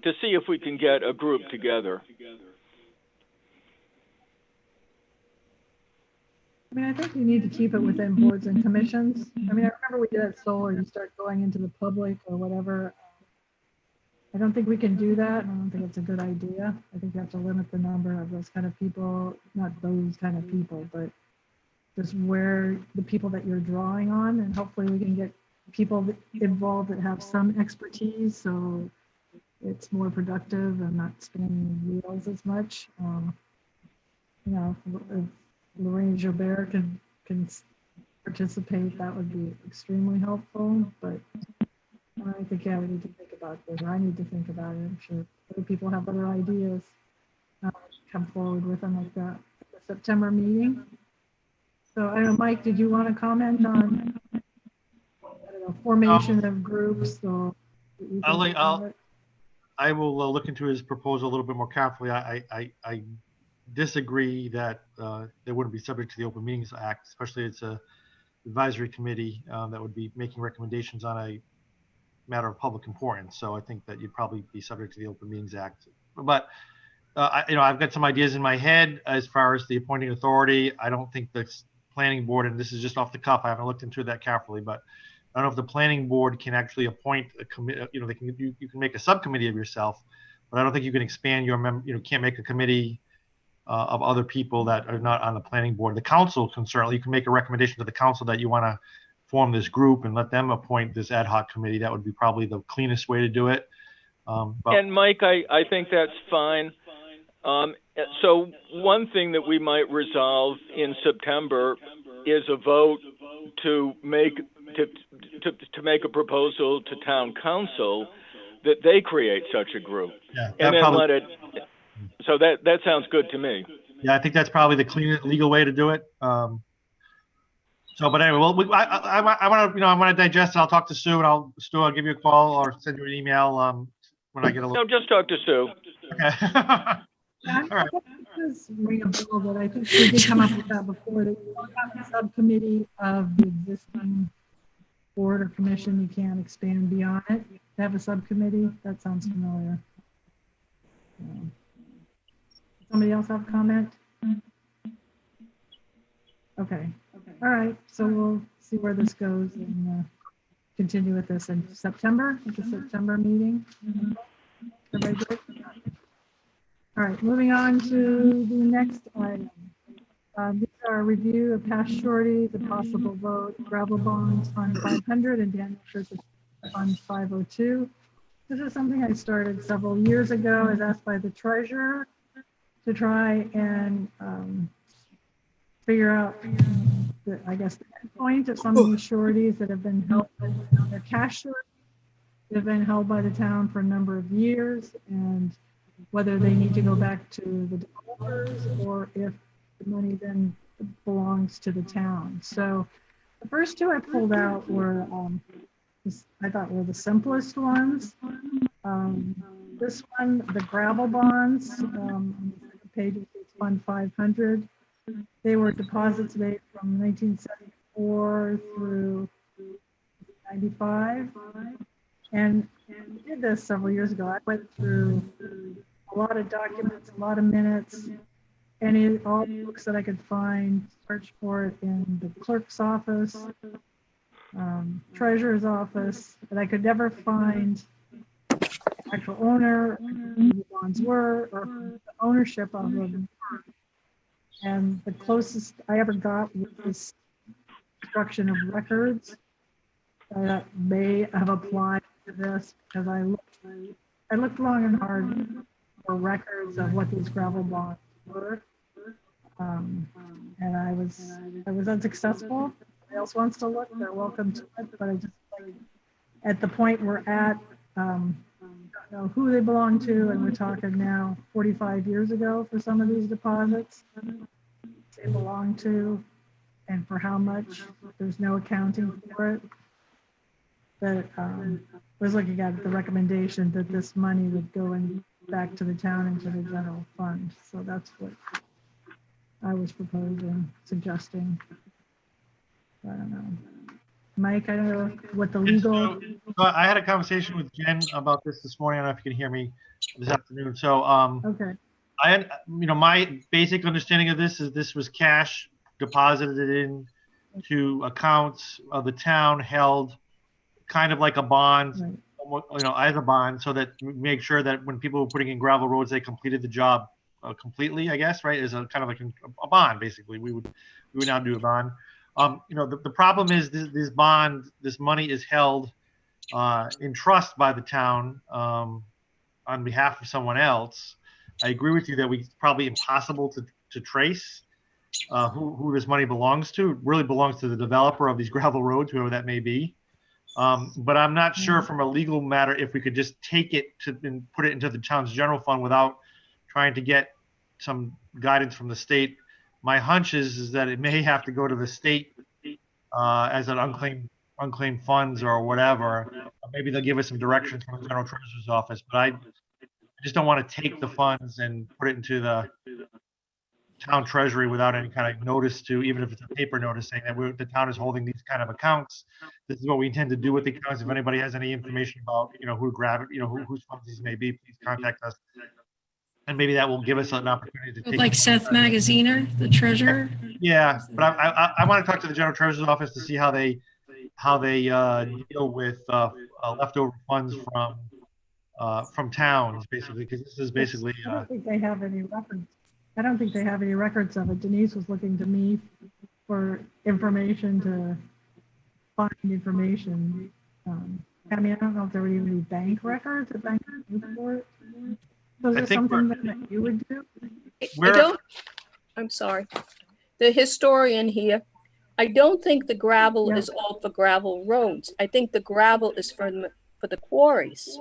to see if we can get a group together. I mean, I think you need to keep it within boards and commissions. I mean, I remember we did at solar, you start going into the public or whatever. I don't think we can do that. I don't think it's a good idea. I think you have to limit the number of those kind of people, not those kind of people, but just where the people that you're drawing on, and hopefully we can get people involved that have some expertise so it's more productive and not spinning wheels as much. If Lorraine Gilbert can participate, that would be extremely helpful, but I think, we need to think about this. I need to think about it. I'm sure other people have other ideas. Come forward with them like that at the September meeting. So I don't know, Mike, did you want to comment on formation of groups or? I will look into his proposal a little bit more carefully. I disagree that they wouldn't be subject to the Open Meetings Act, especially it's a advisory committee that would be making recommendations on a matter of public importance. So I think that you'd probably be subject to the Open Meetings Act. But I've got some ideas in my head as far as the appointing authority. I don't think the planning board, and this is just off the cuff, I haven't looked into that carefully, but I don't know if the planning board can actually appoint a committee. You can make a subcommittee of yourself, but I don't think you can expand your can't make a committee of other people that are not on the planning board. The council can certainly, you can make a recommendation to the council that you want to form this group and let them appoint this ad hoc committee. That would be probably the cleanest way to do it. And Mike, I think that's fine. So one thing that we might resolve in September is a vote to make a proposal to town council that they create such a group, and then let it. So that sounds good to me. Yeah, I think that's probably the cleanest legal way to do it. But anyway, well, I want to digest it. I'll talk to Sue, and I'll give you a call or send you an email when I get a little. No, just talk to Sue. Okay. All right. Just ring a bell, but I think we did come up with that before, that you don't have a subcommittee of the existing board or commission. You can't expand beyond it. To have a subcommittee, that sounds familiar. Somebody else have a comment? Okay. All right. So we'll see where this goes and continue with this in September, at the September meeting. Everybody good? All right, moving on to the next item. These are a review of past sureties, a possible vote, gravel bonds, Fund 500, and Daniel Church's Fund 502. This is something I started several years ago. I was asked by the treasurer to try and figure out, the point of some of these sureties that have been held, they're cash sureties that have been held by the town for a number of years, and whether they need to go back to the developers or if the money then belongs to the town. So The first two I pulled out were, I thought were the simplest ones. This one, the gravel bonds, on the second page, it's Fund 500. They were deposits made from 1974 through 95. And I did this several years ago. I went through a lot of documents, a lot of minutes, all the books that I could find, search for it in the clerk's office, treasurer's office, but I could never find the actual owner, who the bonds were, or the ownership of them. And the closest I ever got was this destruction of records that may have applied to this, because I looked long and hard for records of what these gravel bonds were. And I was unsuccessful. If anybody else wants to look, they're welcome to it. But I just, like, at the point we're at, don't know who they belong to, and we're talking now 45 years ago for some of these deposits they belong to, and for how much. There's no accounting for it. But was looking at the recommendation that this money would go back to the town into the general fund. So that's what I was proposing, suggesting. I don't know. Mike, I don't know what the legal. So I had a conversation with Jen about this morning. I don't know if you can hear me this afternoon. So okay. My basic understanding of this is this was cash deposited into accounts of the town, held kind of like a bond, right. As a bond, so that make sure that when people were putting in gravel roads, they completed the job completely, I guess, right? As a kind of like a bond, basically. We would now do a bond. The problem is this money is held in trust by the town on behalf of someone else. I agree with you that it's probably impossible to trace who this money belongs to. It really belongs to the developer of these gravel roads, whoever that may be. But I'm not sure from a legal matter if we could just take it and put it into the town's general fund without trying to get some guidance from the state. My hunch is that it may have to go to the state as an unclaimed funds or whatever. Maybe they'll give us some directions from the general treasurer's office. But I just don't want to take the funds and put it into the town treasury without any kind of notice to, even if it's a paper notice saying that the town is holding these kind of accounts. This is what we intend to do with the accounts. If anybody has any information about, who grab it, whose funds these may be, please contact us. And maybe that will give us an opportunity to take. Like Seth Magaziner, the treasurer. Yeah, but I want to talk to the general treasurer's office to see how they deal with leftover funds from towns, basically, because this is basically. I don't think they have any records. I don't think they have any records of it. Denise was looking to me for information to find information. I don't know if there would even be bank records, a bank report. So is there something that you would do? I'm sorry. The historian here, I don't think the gravel is all for gravel roads. I think the gravel is for the quarries.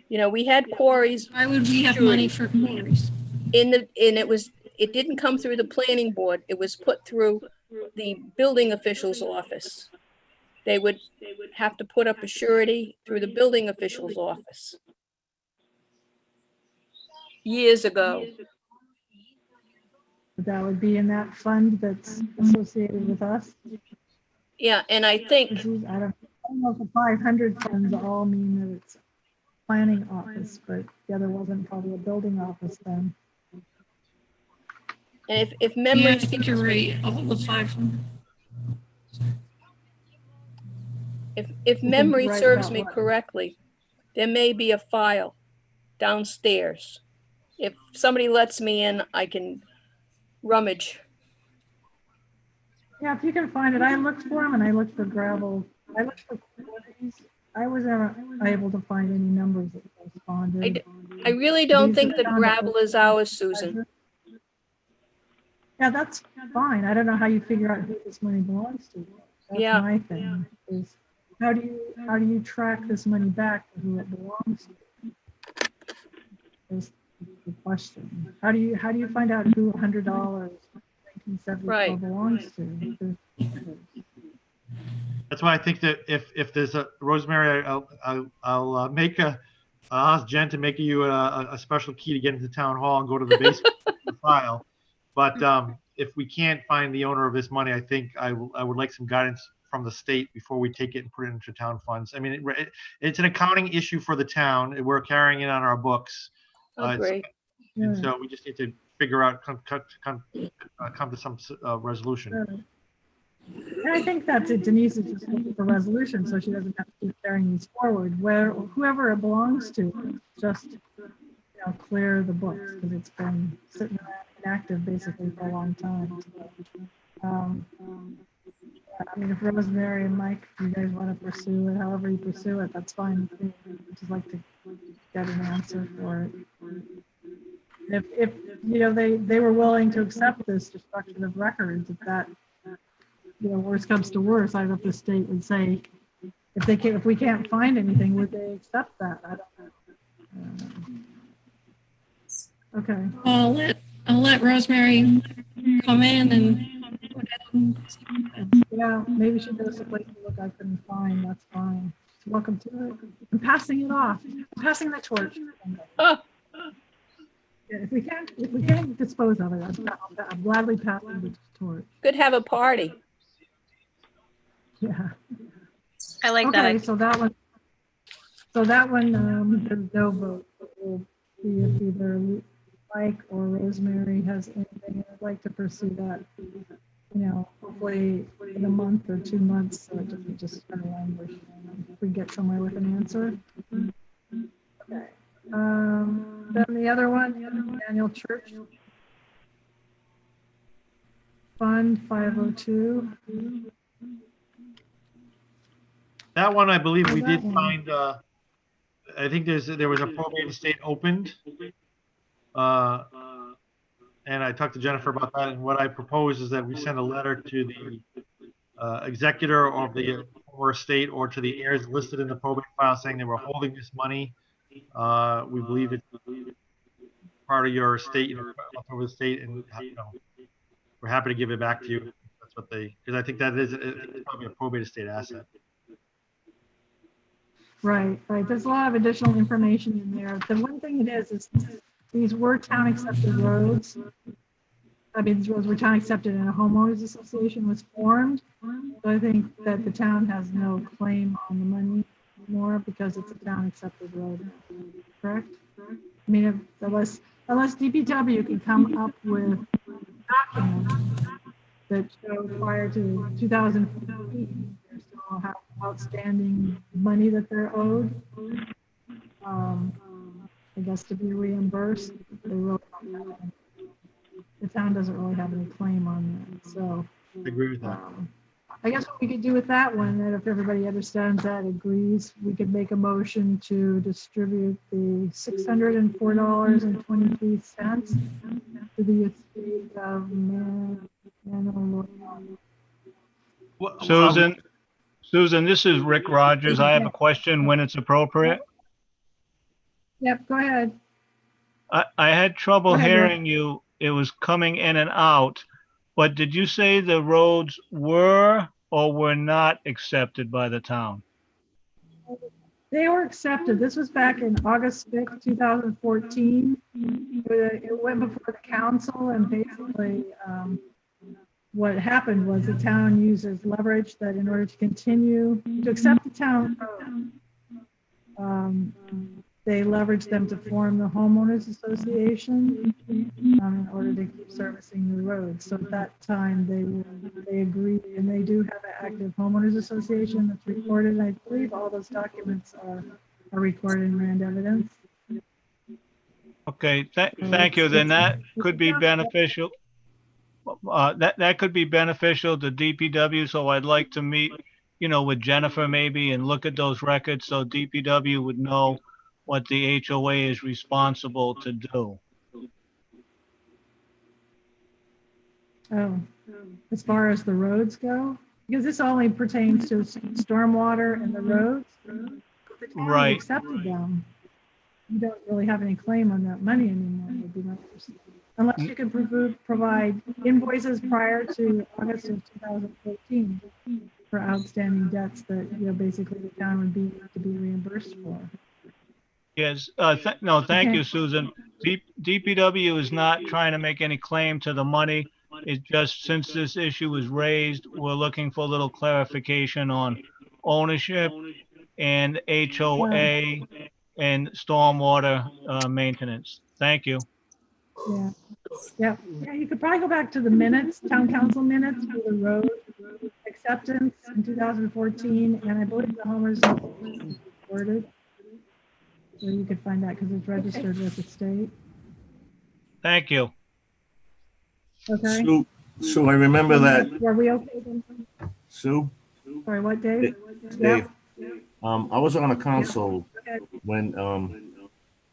We had quarries. Why would we have money for quarries? It didn't come through the planning board. It was put through the building official's office. They would have to put up a surety through the building official's office. Years ago. That would be in that fund that's associated with us. Yeah, and I think. I don't know if the 500 funds all mean that it's planning office, but yeah, there wasn't probably a building office then. And if memory, I think you're right. All the 500. If memory serves me correctly, there may be a file downstairs. If somebody lets me in, I can rummage. Yeah, if you can find it. I looked for them and I looked for gravel. I looked for quarries. I was never able to find any numbers that corresponded. I really don't think the gravel is ours, Susan. Yeah, that's fine. I don't know how you figure out who this money belongs to. That's my thing. Is how do you track this money back to who it belongs to? Is the question. How do you find out who $100, He said who Right. it belongs to. That's why I think that if there's a Rosemary, I'll make I'll ask Jen to make you a special key to get into town hall and go to the basement to file. But if we can't find the owner of this money, I think I would like some guidance from the state before we take it and put it into town funds. I mean, it's an accounting issue for the town. We're carrying it on our books. Agree. And so we just need to figure out, come to some resolution. And I think that's it. Denise is just looking for resolution, so she doesn't have to keep carrying these forward. Where whoever it belongs to, just clear the books because it's been sitting around inactive basically for a long time. I mean, if Rosemary and Mike, if you guys want to pursue it, however you pursue it, that's fine with me. I'd just like to get an answer for it. If they were willing to accept this destruction of records, if that worst comes to worst, I hope the state would say if we can't find anything, would they accept that? I don't know. Okay. I'll let Rosemary come in and yeah, maybe she knows a place to look I couldn't find. That's fine. Welcome to it. I'm passing it off. I'm passing the torch. Oh. Yeah, if we can't dispose of it, I'm gladly passing the torch. Could have a party. Yeah. I like that. Okay, so that one, there's no vote. We'll see if either Mike or Rosemary has anything. I'd like to pursue that, hopefully in a month or 2 months, so it doesn't just kind of languish. If we get somewhere with an answer. Okay. Then the other one, Daniel Church. Fund 502. That one, I believe we did find, I think there was a probate estate opened. And I talked to Jennifer about that. And what I propose is that we send a letter to the executor of the former estate or to the heirs listed in the probate file saying that we're holding this money. We believe it's part of your estate, over the state, and we're happy to give it back to you. That's what because I think that is probably a probate estate asset. Right. There's a lot of additional information in there. The one thing it is these were town accepted roads. I mean, these roads were town accepted and a homeowners association was formed. So I think that the town has no claim on the money anymore because it's a town accepted road. Correct? I mean, unless DPW can come up with documents that show prior to 2015, they still have outstanding money that they're owed. I guess to be reimbursed, they really don't have any. The town doesn't really have any claim on that. So I agree with that. I guess what we could do with that one, that if everybody understands that, agrees, we could make a motion to distribute the $604.23 to the estate of Manuel. Susan, this is Rick Rogers. I have a question when it's appropriate. Yep, go ahead. I had trouble hearing you. It was coming in and out. But did you say the roads were or were not accepted by the town? They were accepted. This was back in August 5th, 2014. It went before the council, and basically what happened was the town uses leverage that in order to continue to accept the town road, they leveraged them to form the homeowners association in order to keep servicing the roads. So at that time they agreed, and they do have an active homeowners association that's recorded. I believe all those documents are recorded in Rand evidence. Okay, thank you. Then that could be beneficial. That could be beneficial to DPW. So I'd like to meet, with Jennifer maybe and look at those records so DPW would know what the HOA is responsible to do. Oh, as far as the roads go? Because this only pertains to stormwater and the roads. The town accepted them. You don't really have any claim on that money anymore, would be my understanding. unless you can provide invoices prior to August of 2014 for outstanding debts that, basically the town would be to be reimbursed for. Yes, no, thank Okay. you, Susan. DPW is not trying to make any claim to the money. It's just, since this issue was raised, we're looking for a little clarification on ownership and HOA and stormwater maintenance. Thank you. Yeah, you could probably go back to the minutes, town council minutes for the road acceptance in 2014, and I believe the homeowners recorded. So you could find that because it's registered with the state. Thank you. Okay. Sue, I remember that. Were we okay then? Sue? Sorry, what, Dave? Dave, I was on a council Okay. when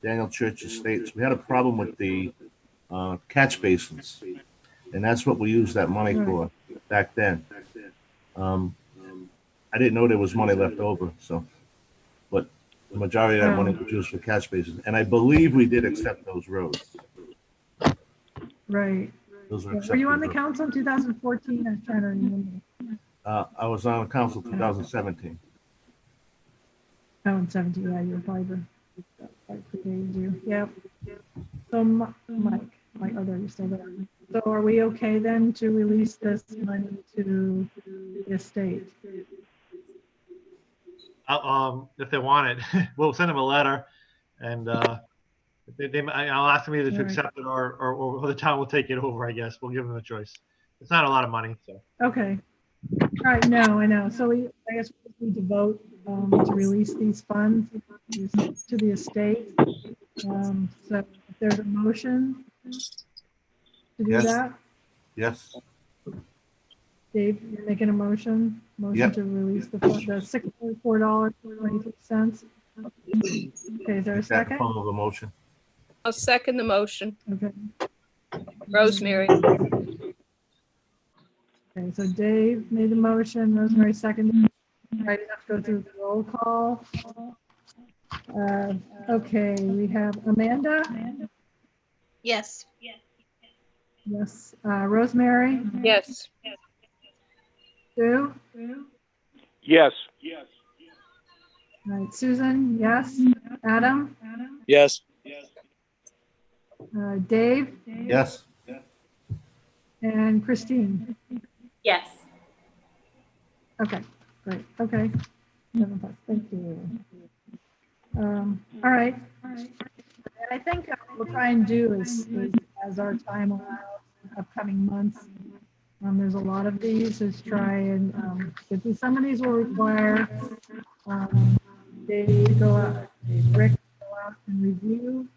Daniel Church Estates, we had a problem with the catch basins. And that's what we used that money for back then. I didn't know there was money left over, so, but the majority of that money was used for catch basins. And I believe we did accept those roads. Right. Those were Were you on the accepted roads. council in 2014? I was trying to remember. I was on council 2017. Oh, in 17, yeah, you were probably predated you. Yep. So Mike, oh, there, you're still there. So are we okay then to release this money to the estate? If they want it, we'll send them a letter, and I'll ask them either to accept it or the town will take it over. I guess we'll give them a choice. It's not a lot of money, so. Okay. All right. No, I know. So I guess we need to vote to release these funds to the estate. So if there's a motion to do that. Yes. Dave, you're making a motion to release the $644.26. Okay, is there a second? Form of the motion. I'll second the motion. Okay. Rosemary. Okay, so Dave made the motion, Rosemary seconded. Right, enough to go through the roll call. Okay, we have Amanda. Yes. Yes. Rosemary. Yes. Sue. Yes. All right, Susan. Yes. Adam. Yes. Dave. Yes. And Christine. Yes. Okay, great. Okay. 7+. Thank you. All right. And I think what we'll try and do is as our time allows, upcoming months, there's a lot of these, is try and get these. Some of these will require Dave to go out, Rick to go out and review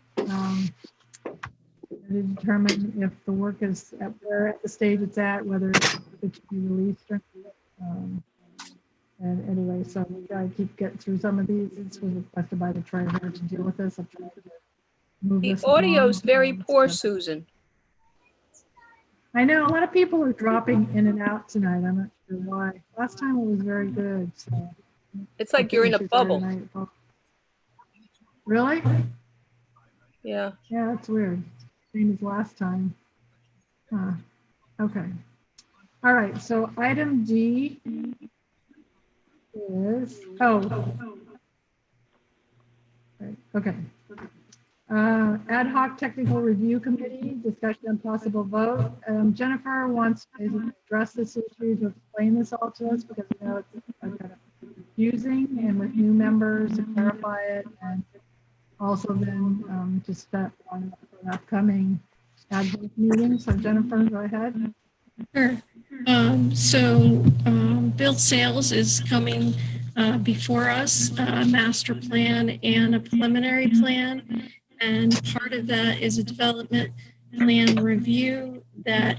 to determine if the work is at where at the stage it's at, whether it should be released or and anyway, so we gotta keep getting through some of these. It's requested by the treasurer to deal with this. I'm trying to move The this audio's along. very poor, Susan. I know a lot of people are dropping in and out tonight. I'm not sure why. Last time it was very good. So It's like you're in a bubble. Really? Yeah. Yeah, that's weird. Same as last time. Huh. Okay. All right. So item D is okay. Ad hoc technical review committee discussion and possible vote. Jennifer wants to address this issue to explain this all to us because we know it's kind of confusing, and with new members to clarify it, and also then to step on an upcoming ad hoc meeting. So Jennifer, go ahead. Sure. Build sales is coming before us, a master plan and a preliminary plan. And part of that is a development plan review that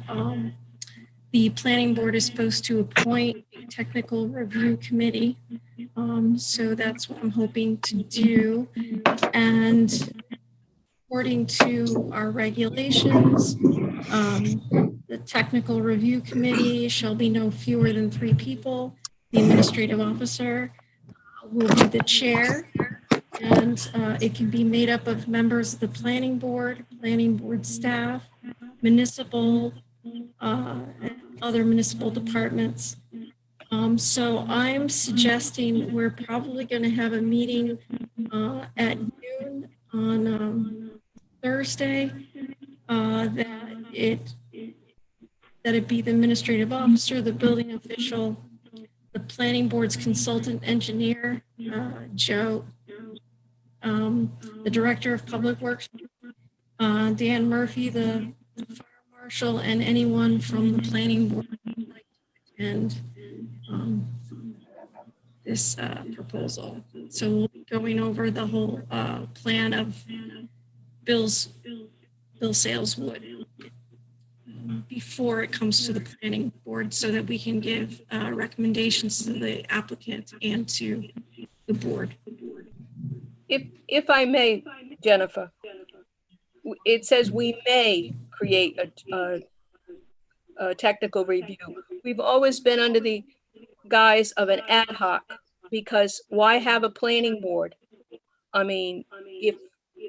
the planning board is supposed to appoint a technical review committee. So that's what I'm hoping to do. And according to our regulations, the technical review committee shall be no fewer than 3 people. The administrative officer will be the chair, And it can be made up of members of the planning board staff, municipal, and other municipal departments. So I'm suggesting we're probably going to have a meeting at noon on Thursday. That it be the administrative officer, the building official, the planning board's consultant engineer, Joe, the director of public works, Dan Murphy, the fire marshal, and anyone from the planning board and this proposal. So we'll be going over the whole plan of Bill Saleswood before it comes to the planning board, so that we can give recommendations to the applicant and to the board. If I may, Jennifer, it says we may create a technical review. We've always been under the guise of an ad hoc, because why have a planning board? I mean, if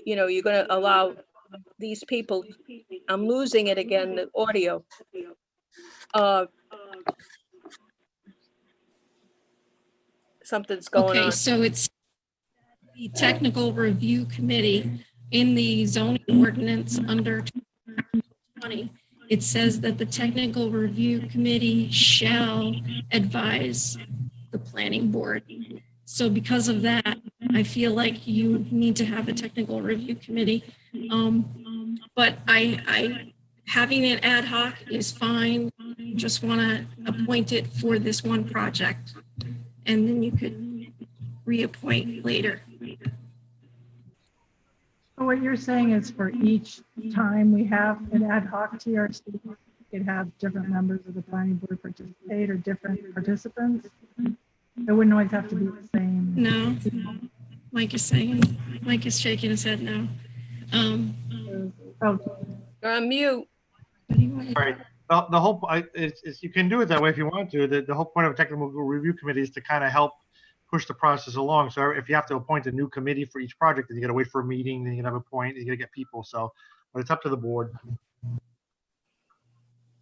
you're going to allow these people, I'm losing it again, the audio. Something's going on. Okay, so it's the technical review committee in the zoning ordinance under 20. It says that the technical review committee shall advise the planning board. So because of that, I feel like you need to have a technical review committee. But I having it ad hoc is fine. You just want to appoint it for this one project, and then you could reappoint later. So what you're saying is for each time we have an ad hoc TRC, we could have different members of the planning board participate or different participants. It wouldn't always have to be the same. No, Mike is shaking his head no. Oh, you're on mute. Right. Well, the whole is you can do it that way if you want to. The whole point of a technical review committee is to kind of help push the process along. So if you have to appoint a new committee for each project, then you got to wait for a meeting, then you got to have a point, you got to get people. So, but it's up to the board.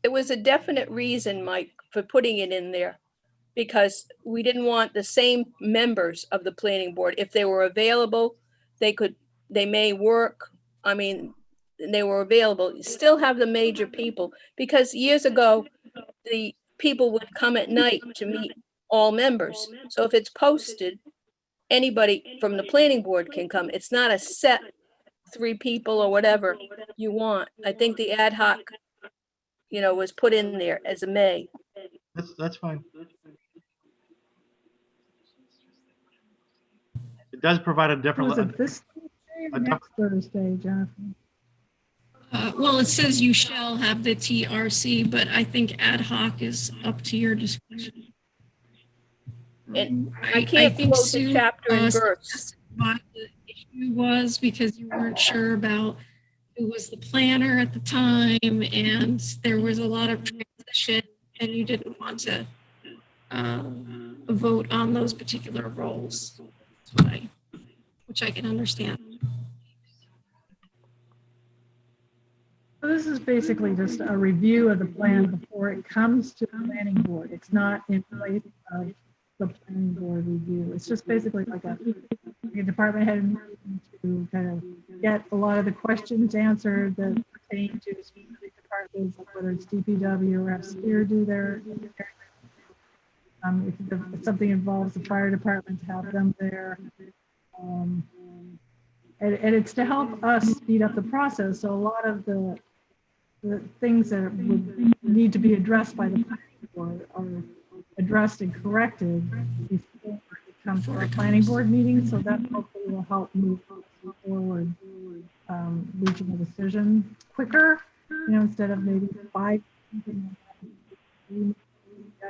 It was a definite reason, Mike, for putting it in there, because we didn't want the same members of the planning board. If they were available, they may work. I mean, they were available. You still have the major people, because years ago, the people would come at night to meet all members. So if it's posted, anybody from the planning board can come. It's not a set 3 people or whatever you want. I think the ad hoc, was put in there as a may. That's fine. It does provide a different. Was it this Thursday or next Thursday, Jennifer? Well, it says you shall have the TRC, but I think ad hoc is up to your discretion. And I can't think quote Sue, the chapter and verse. What the issue was because you weren't sure about who was the planner at the time, and there was a lot of transition, and you didn't want to vote on those particular roles. That's why, which I can understand. So this is basically just a review of the plan before it comes to the planning board. It's not in place of the planning board review. It's just basically like a department head meeting to kind of get a lot of the questions answered that pertain to specific departments, like whether it's DPW or have SPEAR do their if something involves the fire department, to have them there. And it's to help us speed up the process. So a lot of the things that would need to be addressed by the planning board are addressed and corrected before it comes to our planning board meeting. So that hopefully will help move forward, reaching a decision quicker, instead of maybe 5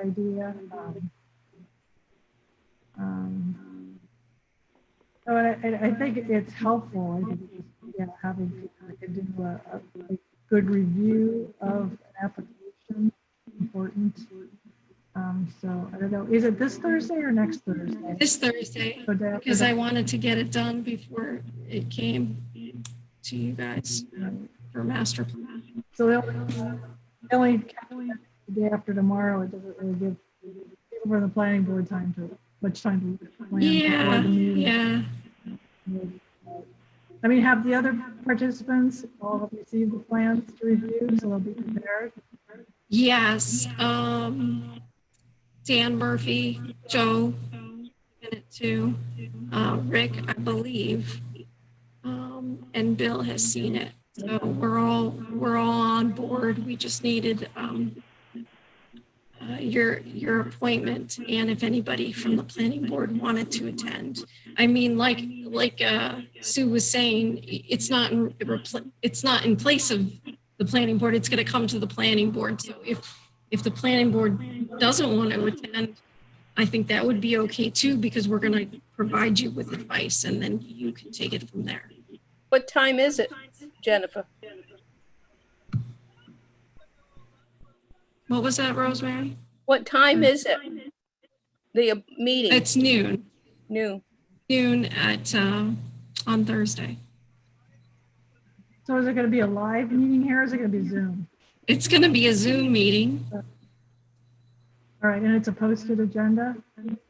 idea. So I think it's helpful. I think having people that can do a good review of an application is important. So after though. Is it this Thursday or next Thursday? This Thursday, So day after because I that. wanted to get it done before it came to you guys for master plan. So they'll only the day after tomorrow. It doesn't really give people from the planning board much time to look at the plan before Yeah, the meeting. yeah. I mean, have the other participants all received the plans to review, so they'll be prepared? Yes. Dan Murphy, Joe, in it too. Rick, I believe, and Bill has seen it. So we're all on board. We just needed your appointment, and if anybody from the planning board wanted to attend. I mean, like Sue was saying, it's not in place of the planning board. It's going to come to the planning board. So if the planning board doesn't want to attend, I think that would be okay too, because we're going to provide you with advice and then you can take it from there. What time is it, Jennifer? What was that, Rosemary? What time is it? The meeting? It's noon. Noon. Noon at on Thursday. So is it going to be a live meeting here, or is it going to be Zoom? It's going to be a Zoom meeting. All right, and it's a posted agenda?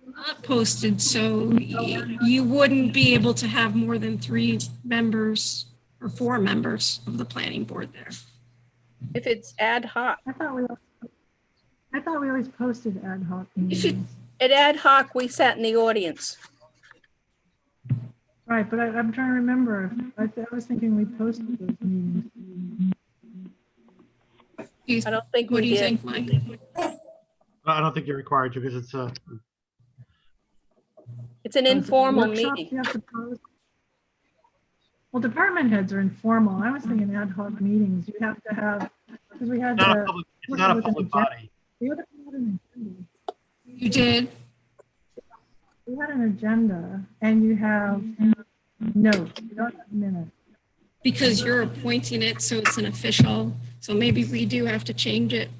Not posted, so you wouldn't be able to have more than 3 members or 4 members of the planning board there. If it's ad hoc. I thought we always posted ad hoc meetings. At ad hoc, we sat in the audience. Right, but I'm trying to remember. I was thinking we posted those meetings. I don't think What we do you did. think, Mike? I don't think you're required to, because It's an informal Workshops meeting. you have to post? Well, department heads are informal. I was thinking ad hoc meetings. You have to have, because we had it's not a public body. We had an agenda. You did? We had an agenda, and you have notes. You don't have minutes. Because you're appointing it, so it's an official. So maybe we do have to change it.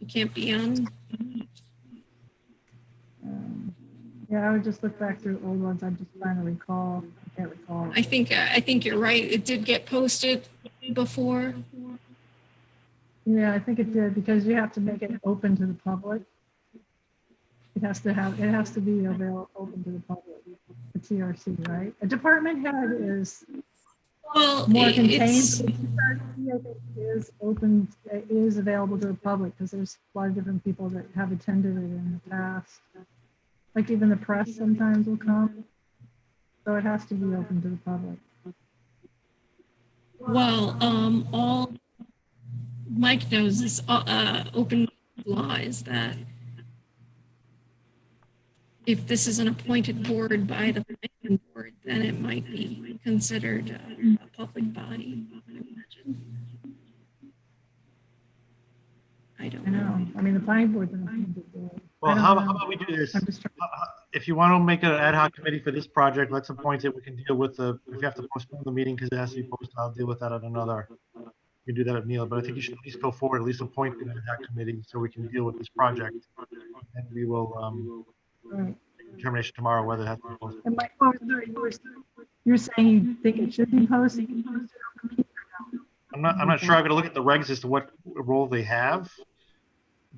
It can't be on. Yeah, I would just look back through old ones. I'm just trying to recall. I can't recall. I think you're right. It did get posted before. Yeah, I think it did, because you have to make it open to the public. It has to be available, open to the public. The TRC, right? A department head is more contained. TRC, I think, is open, is available to the public, because there's a lot of different people that have attended it in the past. Like even the press sometimes will come. So it has to be open to the public. Well, all Mike knows is open law is that if this is an appointed board by the planning board, then it might be considered a public body, I imagine. I don't know. I mean, the planning board's an appointed board. Well, how about we do this? If you want to make an ad hoc committee for this project, let's appoint it. We can deal with if you have to postpone the meeting because it has to be posted, I'll deal with that at another. You can do that at Neil, but I think you should at least go forward, at least appoint an ad hoc committee so we can deal with this project. And we will make a determination tomorrow whether it has to be posted. And Mike, you're saying you think it should be posted? I'm not sure. I'm going to look at the regs as to what role they have,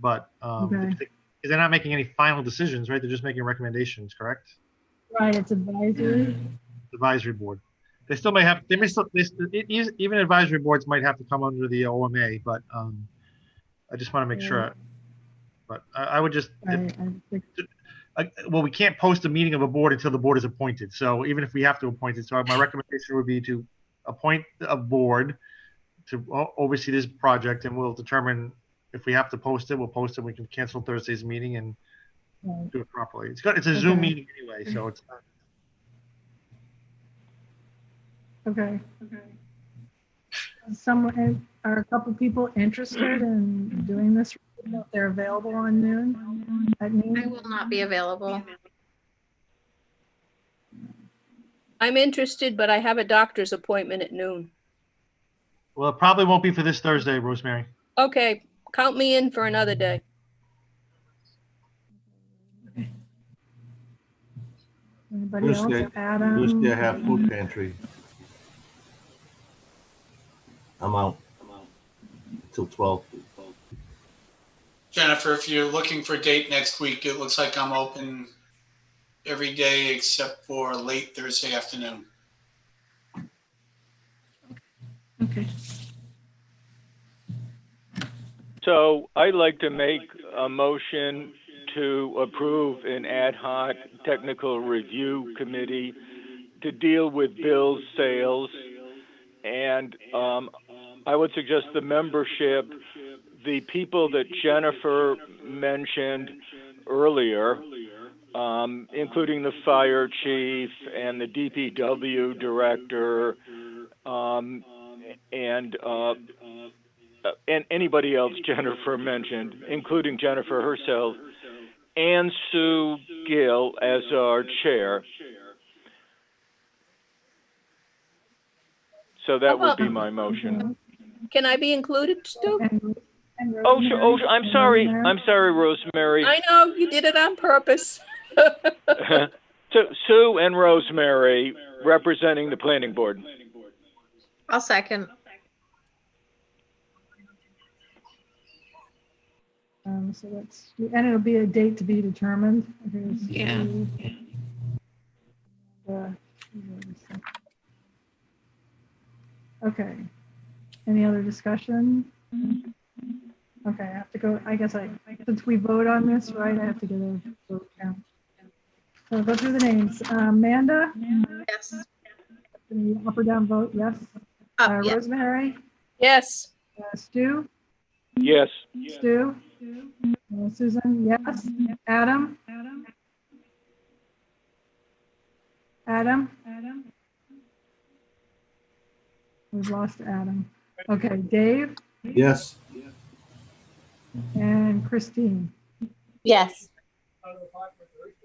but they're not making any final decisions, right? They're just making recommendations, correct? Right, it's advisory. Advisory board. They still may have. They may still. Even advisory boards might have to come under the OMA, but I just want to make sure. But I would just. Well, we can't post a meeting of a board until the board is appointed. So even if we have to appoint it, so my recommendation would be to appoint a board to oversee this project, and we'll determine if we have to post it. We'll post it. We can cancel Thursday's meeting and do it properly. It's a Zoom meeting anyway, so it's not. Okay. Are a couple people interested in doing this? If they're available on noon? At noon? I will not be available. I'm interested, but I have a doctor's appointment at noon. Well, it probably won't be for this Thursday, Rosemary. Okay, count me in for another day. Anybody else? Adam? Tuesday I have food pantry. I'm out till 12. Jennifer, if you're looking for a date next week, it looks like I'm open every day except for late Thursday afternoon. Okay. So I'd like to make a motion to approve an ad hoc technical review committee to deal with Bill's sales. And I would suggest the membership, the people that Jennifer mentioned earlier, including the fire chief and the DPW director, and anybody else Jennifer mentioned, including Jennifer herself, and Sue Gill as our chair. So that would be my motion. Can I be included, Stu? Oh, sure. Oh, I'm sorry. I'm sorry, Rosemary. I know, you did it on purpose. So Sue and Rosemary representing the planning board. I'll second. So that's, and it'll be a date to be determined. Yeah. Okay. Any other discussion? Okay, I have to go. I guess since we vote on this, right, I have to get a vote count. So I'll go through the names. Amanda? Yes. Up or down vote? Yes. Up, yes. Rosemary? Yes. Stu? Yes. Stu? Susan? Yes. Adam? Adam? We've lost Adam. Okay, Dave? Yes. And Christine? Yes.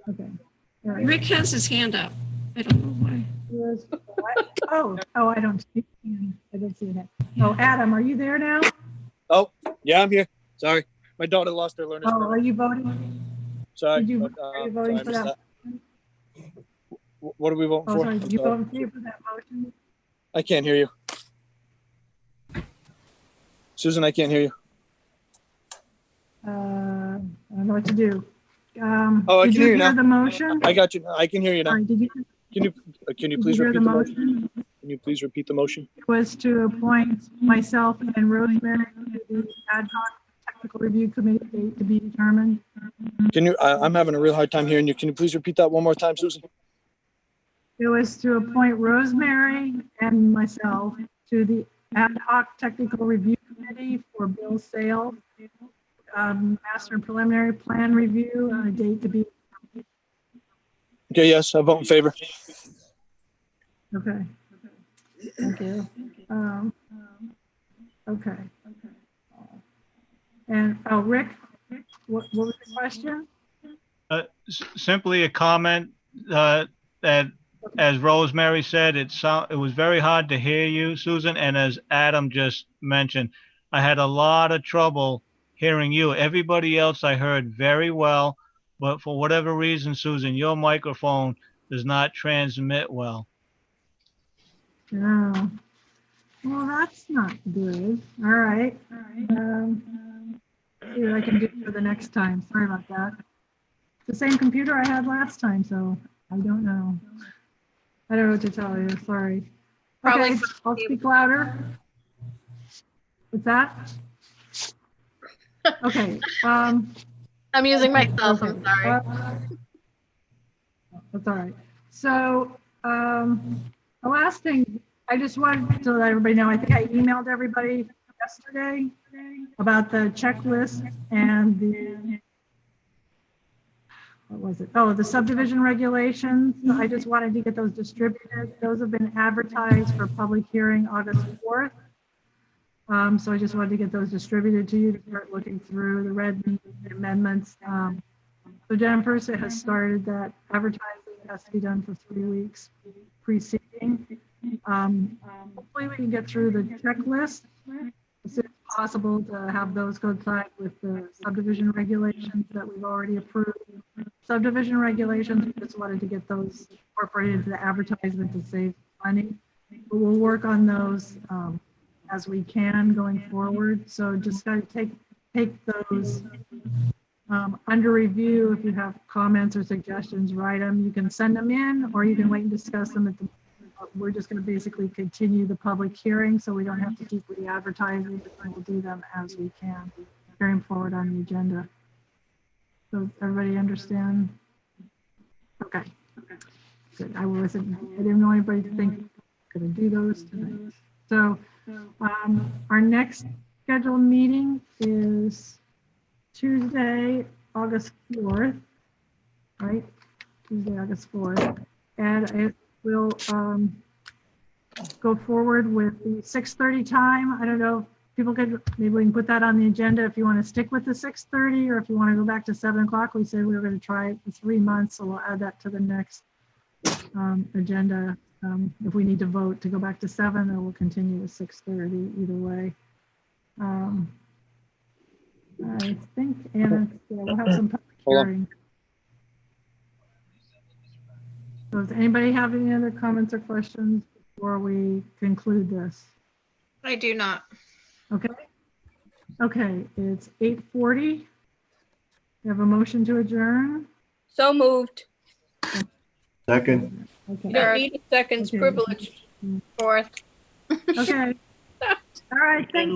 Okay. All right. Rick has his hand up. I don't know why. I don't see him. I don't see him. Oh, Adam, are you there now? Oh, yeah, I'm here. Sorry. My daughter lost her learner's Oh, permit. are you voting? Sorry. Are you voting for that? What are we voting Oh, for? sorry. I'm Did you sorry. vote for that motion? I can't hear you. Susan, I can't hear you. I don't know what to do. Oh, I did can you hear you now. the motion? I got you. I can hear you now. Sorry, did you Can you did please you hear repeat the the motion? motion? Can you please repeat the motion? It was to appoint myself and Rosemary to the ad hoc technical review committee date to be determined. Can you? I'm having a real hard time hearing you. Can you please repeat that one more time, Susan? It was to appoint Rosemary and myself to the ad hoc technical review committee for bill sale, master and preliminary plan review, on a date to be. Okay. Yes, I vote in favor. Okay. Thank you. Okay. And Rick, what was the question? Simply a comment that, as Rosemary said, it was very hard to hear you, Susan, and as Adam just mentioned, I had a lot of trouble hearing you. Everybody else I heard very well, but for whatever reason, Susan, your microphone does not transmit well. Oh, well, that's not good. All right. See what I can do for the next time. Sorry about that. The same computer I had last time, so I don't know. I don't know what to tell you. Sorry. Probably Okay, I'll speak louder. What's that? Okay. I'm using myself. Okay. I'm sorry. That's all right. So the last thing I just wanted to let everybody know, I think I emailed everybody yesterday about the checklist and the, what was it? Oh, the subdivision regulations. I just wanted to get those distributed. Those have been advertised for public hearing August 4th. So I just wanted to get those distributed to you to start looking through the red amendments. So Jennifer has started that advertising. It has to be done for 3 weeks preceding. Hopefully we can get through the checklist as soon as possible to have those coincide with the subdivision regulations that we've already approved. subdivision regulations. We just wanted to get those incorporated into the advertisement to save money. But we'll work on those as we can going forward. So just got to take those under review. If you have comments or suggestions, write them. You can send them in, or you can wait and discuss them at the. We're just going to basically continue the public hearing, so we don't have to keep re-advertising. We'll do them as we can, carrying forward on the agenda. So everybody understand? Okay. Good. I didn't know anybody to think going to do those tonight. So our next scheduled meeting is Tuesday, August 4th, right? Tuesday, August 4th. And it will go forward with the 6:30 time. I don't know if people could, maybe we can put that on the agenda if you want to stick with the 6:30, or if you want to go back to 7 o'clock. We said we were going to try it for 3 months, so we'll add that to the next agenda. If we need to vote to go back to 7, or we'll continue with 6:30, either way. I think, Anna, we'll have some public hearing. So does anybody have any other comments or questions before we conclude this? I do not. Okay. Okay, it's 8:40. We have a motion to adjourn. So moved. Second. You don't need a second's privilege. Fourth. Okay. All right, thanks.